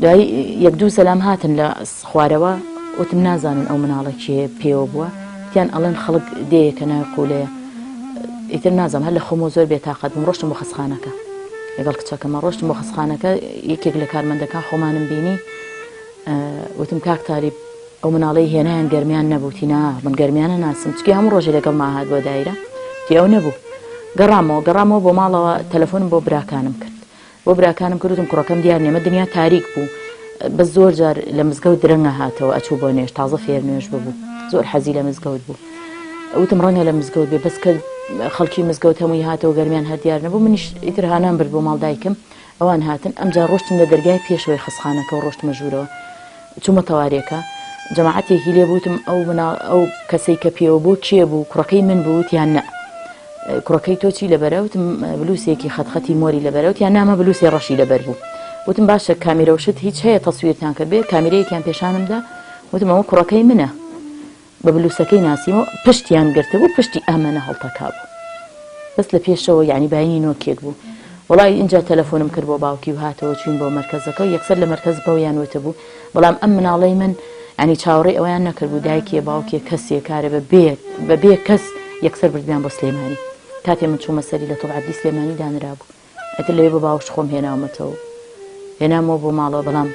دوای یەک دوو سەلام هاتن لە خوارەوە وتم نازانن ئەو مناڵە کێ پێوە بووە تیان ئەڵێن خەڵک دەیەکە ناوی قوولەیە ئیتر نازانم هەر لە خۆمەوە زۆر بێتاقەت بووم ڕۆشتم بۆ خەسخانەکە لەگەڵ کچەکەمە ڕۆشتم بۆ خەسخانەکە یەکێک لە کارمەندەکان خۆمانم بینی وتم کاک تاریب ئەو مناڵەی هێنایان گەرمیان نەبووتی نا من گەرمیانە ناسم چکی هەموو ڕۆژێ لەگەڵ ماهات بۆ دایرە تی ئەو نەبوو گەڕامەوە بۆ ماڵەوە تەلەفۆنم بۆ براکانم کرد بۆ براکانم کردوتم کوڕەکەم دیار نێمە دنیا تاریک بوو بە زۆر جار لە مزگەوت درەنگە هاتەوە ئەچوو بۆ نوێژ تازە فێر نوێژ ببوو زۆر حەزی لە مزگەوت بوو وتم ڕەنگە لە مزگەوت بێ بەس کە خەڵکی مزگەوت هەمووی هاتەوە گەرمیان هەر دیار نەبوو منیش ئیتر هانام برد بۆ ماڵ دایکم ئەوان هاتن ئەمجا ڕۆشتم لە دەرگای پێشەوەی خەسخانەکە و ڕۆشتمە ژوورەوە چوومە تەوارێکە جەماعەتێکی لێ بووتم ئەو کەسەی کە پێوە بۆ کێ بوو کوڕەکەی من بووتیان نە کوڕەکەی تۆچی لەبەرەوتم بلوسێکی خەتخەتی مۆری لەبەرەوتیان نامە بلوسێ ڕەشی لەبەر بوو وتم باشە کامیرە وشت هیچ هەیە تەسویرتان کرد بێ کامیرەیەکیان پێشانمدا وتم ئەوە کوڕەکەی منە بە بلوسەکەی ناسیمەوە پشتیان گرتبوو پشتی ئەمەنە هەڵتەکا بوو بەس لە پێشەوە یعنی باینی نۆکێک بوو وڵای اینجا تەلەفۆنم کرد بۆ باوکی و هاتەوە چوین بۆ مەرکەزەکە و یەکسەر لە مەرکەز بەویان وتە بوو بەڵام ئەم مناڵەی من ینی چاوەڕێی ئەویان نەکرد بوو دایکیە باوکێ کەسێ کارە بە بێ کەس یەکسەر بردیان بۆ سلێمانی کاتێ من چوومە سەری لە توبعادلی سلێمانی دانرا بوو ئەتر لەوێ بە باوش خۆم هێناومەتەوە هێنامەوە بۆ ماڵەوە بەڵام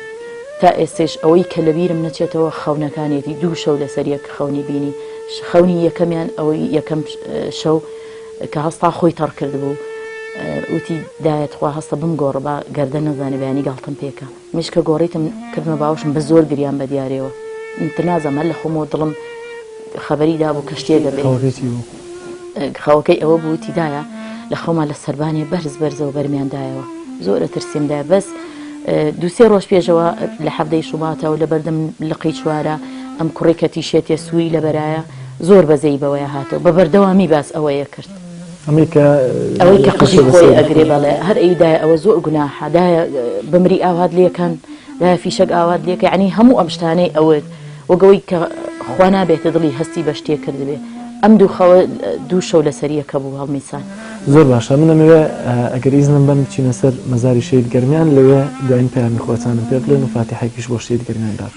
تا ئێستش ئەوەی کە لەبیرم نەچێتەوە خەونەکانێتی دوو شەو لەسەر یەک خەونی بینی خەونی یەکەمیان ئەوەی یەکەم شەو کە هەستا خۆی تەڕ کرد بوو وتی دایەت خوا هەستە بمگۆڕ بە گەردە نەزانێ بەیانی گاڵتم پێکە مشکە گۆڕیتم کردمە باوشم بە زۆر گریان بە دیارەوە تر نازەم هەر لە خۆمەوە دڵم خەبەریدا بوو کە شتێ دەبێت خەوەکەی ئەوە بوو تیدایە لە خەومان لە سەربانی بەرز بەرزەوە بەرمیاندایەوە زۆرە ترسیمدا بەس دووسێ ڕۆژ پێشەوە لە حەفدەی شوباتەوە لە بەردەم لقی چوارە ئەم کوڕێکە تیشێتێ سووی لەبەرایە زۆر بەزەی بەوەیە هاتەوە بە بەردەوامی باس ئەوەیە کرد ئەوەی کە قژی خۆی ئەگرێ بەڵێ هەر ئەیدایە ئەوە زۆر گوناحە دایە بمری ئاوات لێکەن دایە فیشەک ئاوات لێکە یعنی هەموو ئەم شتانەی ئەوەت وەگەوەی کە خوا نابێتە دڵی هەستی بە شتێ کردبێ ئەم دوو شەو لەسەریەکە بوو هەڵمیسان زۆر باشە من ئەمەوێ ئەگەر ئیزنم بەم بچینە سەر مەزاری شەید گەرمیان لەوێ دوایین پەیامی خۆتانم پێ بڵێن و فاتیحەیەکیش بۆ شەید گەرمیان دار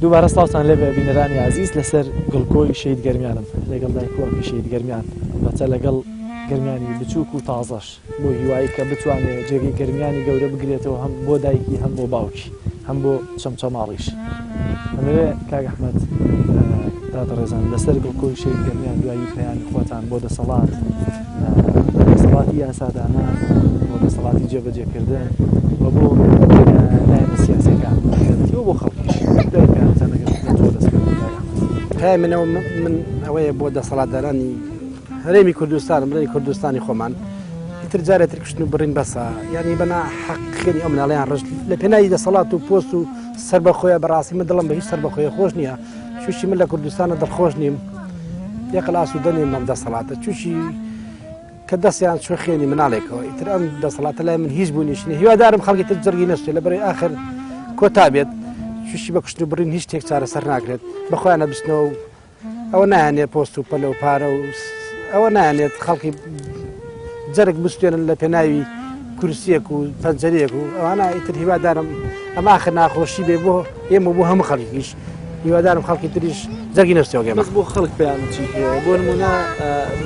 دووبارە سڵاوتان لێ بە بینەرانی عزیز لەسەر گڵکۆی شەید گەرمیانم لەگەڵ دایکوڵکی شەید گەرمیان بەچە لەگەڵ گەرمیانی بچووک و تازەش بۆ هیوایی کە بتوانێت جێگەی گەرمیانی گەورە بگرێتەوە هەم بۆ دایکی هەم بۆ باوکی هەم بۆ چەمچەماڵیش ئەمەوێ کاک ئەحمەد دادڕێزان لەسەر گڵکۆی شەید گەرمیان دوایی پەیامی خۆتان بۆ دەسەڵات دەسەڵاتی یاسادانان بۆ دەسەڵاتی جێبەجێکردن و بۆ لایەنە سیاسیەکان بۆ خەڵکیش پێی منەوە من ئەوەیە بۆ دەسەڵاتدارانی هەرێمی کوردستان بڵێ کوردستانی خۆمان ئیتر جارێتتر کوشتن و بڕین بەسە یعنی بەنا حەقیقی ئەو مناڵیان ڕژ لە پێناوی دەسەڵات و پۆست و سەر بەخۆیە بەڕاستی من دڵم بە هیچ سەر بەخۆیە خۆش نییە چوشی من لە کوردستانە دڵخۆش نیم یەقل ئاسوودەنیم ئەم دەسەڵاتە چوشی کە دەستیان شوێخێنی مناڵێکەوە ئیتر ئەم دەسەڵاتە لای من هیچ بوو نیشنی هیوادارم خەڵکی تر جەرگی نەستێ لە بەرەی ئاخر کۆتا بێت شوشی بە کوشتن و بڕین هیچ شتێک چارەسەر ناکرێت بەخۆیانە بستنەوە ئەوە نایانێت پۆست و پەلە و پارە و ئەوە نایانێت خەڵکی جەرگ بستێنن لە پێناوی کورسیەک و پەنجەرەیەک و ئەوانە ئیتر هیوادارم ئەم ئاخر ناخۆشی بێ بۆ ئێمە بۆ هەموو خەڵکیش هیوادارم خەڵکی تریش جەرگی نەستەوە گەمە بۆ خەڵک پێیان چی بۆ نمونە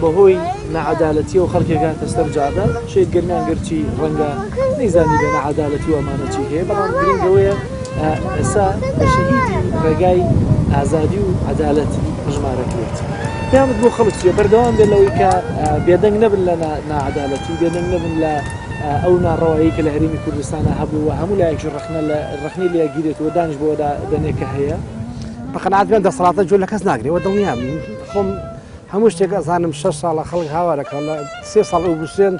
بەهۆی نەعەدالەتی و خەڵکێک هاتە سەر جادە شەید گەرمیان گەرچی ڕەنگە نەیزانی بێ نەعەدالەتی و ئەمانە چی هەیە بەڵام گرنگەوەیە ئێستا بە شەهیدی ڕێگای ئازادی و عەدالەتی ژمارەکرێت پێیانت بۆ خەڵک چیە بەردەوام بێت لەوەی کە بێدەنگ نەبن لە نەعەدالەتی و بێدەنگ نەبن لە ئەو ناڕەوایی کە لە هەرێمی کوردستانە هەبوو و هەموو لایەکش ڕەخنەی لێگیرێتەوە دانیش بۆ دەنێکە هەیە بەقەناعەت بێن دەسەڵاتە جۆ لە کەس ناگرێەوە دڵنیام خۆم هەموو شتێک ئەزانم 6 ساڵە خەڵک هاوارەکە لە 3 ساڵ بوسێن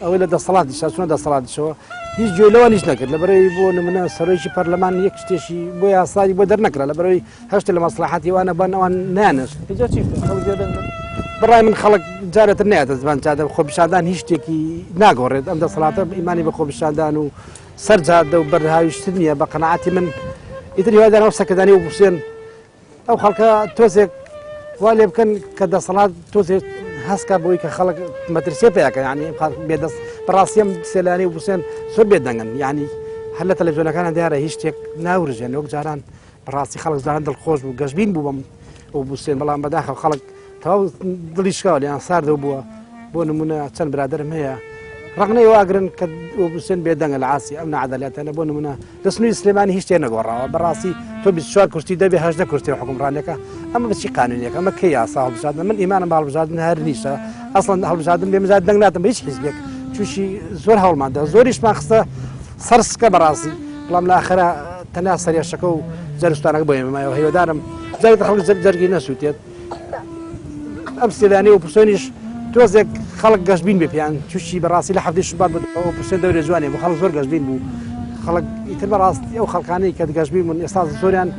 ئەوەی لە دەسەڵاتی چونە دەسەڵاتیشەوە هیچ جۆ لەوە نیش نەکرد لە بەرەوەی بۆ نمونە سەرۆیکی پەرلەمان یەک شتێکی بۆ یاسایی بۆ دەرنەکرا لە بەرەوەی هەشتە لە مەسلحەتی وانە بان ئەوان نانست بڕای من خەڵک جارێتتر نایەتە زمان جادە خۆپیشاندان هیچ شتێکی ناگۆڕێت ئەم دەسەڵاتە ئیمانی بە خۆپیشاندان و سەرجادە و بەرهاوی شتر نییە بە قەناعەتی من ئیتر هیوادارم ئەو سەکەدانی و بوسێن ئەو خەڵکە تۆزێک وا لێ بکەن کە دەسەڵات تۆزێک هەستکە بۆی کە خەڵک مەترسیە پێیاکە ینی بێدەست بەڕاستیم سێلانی و بوسێن زۆر بێدەنگن ینی هەر لە تەلەڤیزیۆنەکانە دیارە هیچ شتێک ناورژێن وەک جاران بەڕاستی خەڵک زاران دڵخۆش بوو گەشبین بوو بم ئەو بوسێن بەڵام بەداخەوە خەڵک تەواو دڵی شکاوە لیان ساردەوە بووە بۆ نمونە چەند برادرم هەیە ڕقنەی واگرن کە بوسێن بێدەنگە لە عاسی ئەم نەعەدالەتانە بۆ نمونە دەستنووی سلێمانی هیچ شتێ نەگۆڕاوە بەڕاستی تۆ 24 کورسی دەبێ 18 کورسی حکومڕانەکە ئەمە بچی قانونیەکە ئەمە کەی یاسا هەڵبژاردن من ئیمانم بە هەڵبژاردن هەر نیشە ئەسڵەن هەڵبژاردن بێ مزاد دەنگ ناتم بە هیچ حیزبێک تووشی زۆر هەوڵماندا زۆریشمان خستە سەرسکە بەڕاستی بەڵام لە ئاخرە تەنیا سەریاشەکە و جەرستانەکە بۆ ئێمەمایەوە هیوادارم جای خەڵک جەرگی نەسووتێت ئەم سێلانی و پوسۆنیش تۆزێک خەڵک گەشتبین بێ پێیان تووشی بەڕاستی لە هەفتەی شوبات بۆ پوسێن دەورێ جوانێ بۆ خەڵک زۆر گەشتبین بوو خەڵک ئیتر بەڕاستی ئەو خەڵکانەی کە گەشتبین بوون ئێستا زۆریان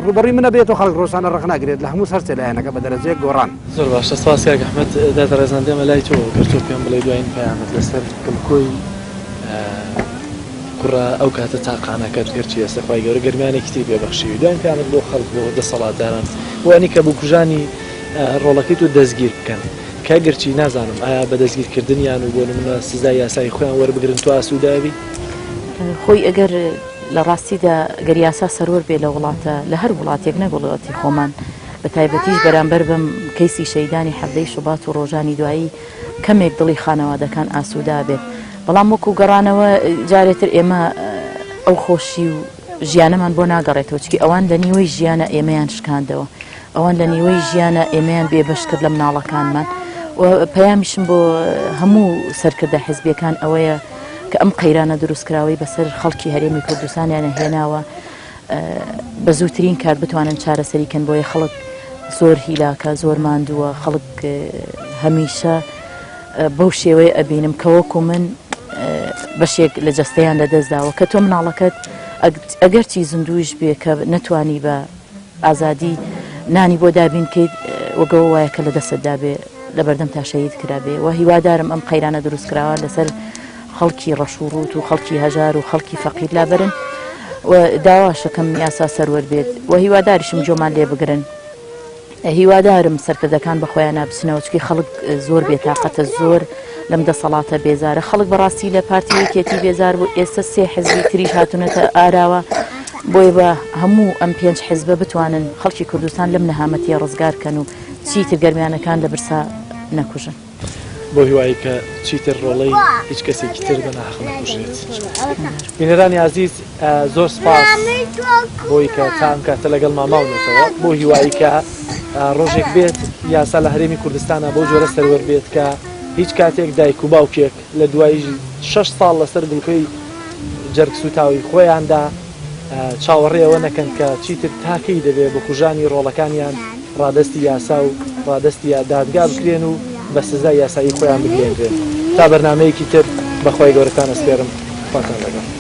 ڕوبەڕی منە بێتەوە خەڵک ڕۆژانە ڕەخناگرێت لە هەموو هەرچێ لایەنەکە بە دەرەجەیەک گۆڕان زۆر باشە سپاس کاک ئەحمەد دادەڕێزان دێمە لای تۆ گەرتۆ پێم بڵێ دوایین پەیامەت لەسەر گڵکۆی کوڕە ئەو کاتە تاقانەکەت گەرچی ئێستا خوای گەورە گەرمیانێکی تێی پێبەخشی دوایین پەیامەت بۆ خەڵک بۆ دەسەڵاتداران وانی کە بوو کوژانی ڕۆڵەکەی تۆ دەستگیر بکەن کاگەرچی نازانم ئایا بە دەستگیرکردنیان و بۆ نمونە سزای یاسایی خۆیان وەربگرن تو ئاسوودابی خۆی ئەگەر لە ڕاستیدا گەریاسا سەرۆر بێ لە وڵاتە لە هەر وڵاتێک نەگوڵەتی خۆمان بە تایبەتیش بەرامبەر بم کەیسی شەیدانی حەفدەی شوبات و ڕۆژانی دوایی کەمێک دڵی خانەوادەکان ئاسوودا بێت بەڵام وەکو گەڕانەوە جارێتر ئێمە ئەو خۆشی و ژیانەمان بۆ ناگەڕێتەوە چکی ئەوان لە نیوەی ژیانە ئێمەیان شکاندەوە ئەوان لە نیوەی ژیانە ئێمەیان بێبەش کرد لە مناڵەکانمان و پەیامیشم بۆ هەموو سەرکردە حیزبیەکان ئەوەیە کە ئەم قەیرانە دروستکراوەی بەسەر خەڵکی هەرێمی کوردستانیانە هێناوە بە زووترین کار بتوانن چارەسەریکەن بۆیە خەڵک زۆر هیلاکە زۆر ماندووە خەڵک هەمیشە بەو شێوەیە ئەبینم کە وەکو من بەشێک لە جەستەیان لەدەستداوە کە تۆ مناڵەکەت ئەگەرچی زیندویش بێ کە نەتوانی بە ئازادی نانی بۆ دابینکەیت وەگەوە وایە کە لە دەستتدا بێ لە بەردەم تاشەیت کرابێ و هیوادارم ئەم قەیرانە دروستکراوە لەسەر خەڵکی ڕەشوڕوت و خەڵکی هەژار و خەڵکی فەقیر لابرن و داواشەکەم یاسا سەروەر بێت و هیواداریشم جۆمان لێ بگرن هیوادارم سەرکردەکان بەخۆیان نابچنەوە چکی خەڵک زۆر بێتاقەتە زۆر لەم دەسەڵاتە بێزارە خەڵک بەڕاستی لە پارتی یەکێتی بێزار بوو ئێستا سێ حیزبی تریش هاتوونەتە ئاراوە بۆی بە هەموو ئەم 5 حیزبە بتوانن خەڵکی کوردستان لەم نەهامەتیە ڕزگارکەن و چیتر گەرمیانەکان لە برسا نەکوژن بۆ هیوایی کە چیتر ڕۆڵەی هیچ کەسێکی تر بە ناحەق نەکوژێت. بینەرانی عزیز زۆر سپاس بۆی کە تا ئەم کاتە لەگەڵ ماماونێتەوە بۆ هیوایی کە ڕۆژێک بێت یاسا لە هەرێمی کوردستانە بۆ جۆرە سەروەر بێت کە هیچ کاتێک دایک و باوکێک لە دوای 6 ساڵ لەسەر گڵکەی جەرگ سوتاوی خۆیاندا چاوەڕێەوە نەکەن کە چیتر تاکەی دەبێت بە کوژانی ڕۆڵەکانیان ڕادستی یاسا و ڕادستی دادگا بکرێن و بە سزای یاسایی خۆیان بگرێنرێن تا بەرنامەیەکی تر بەخوای گەورەتان ئەسپێرم خواتان لەگەڵ.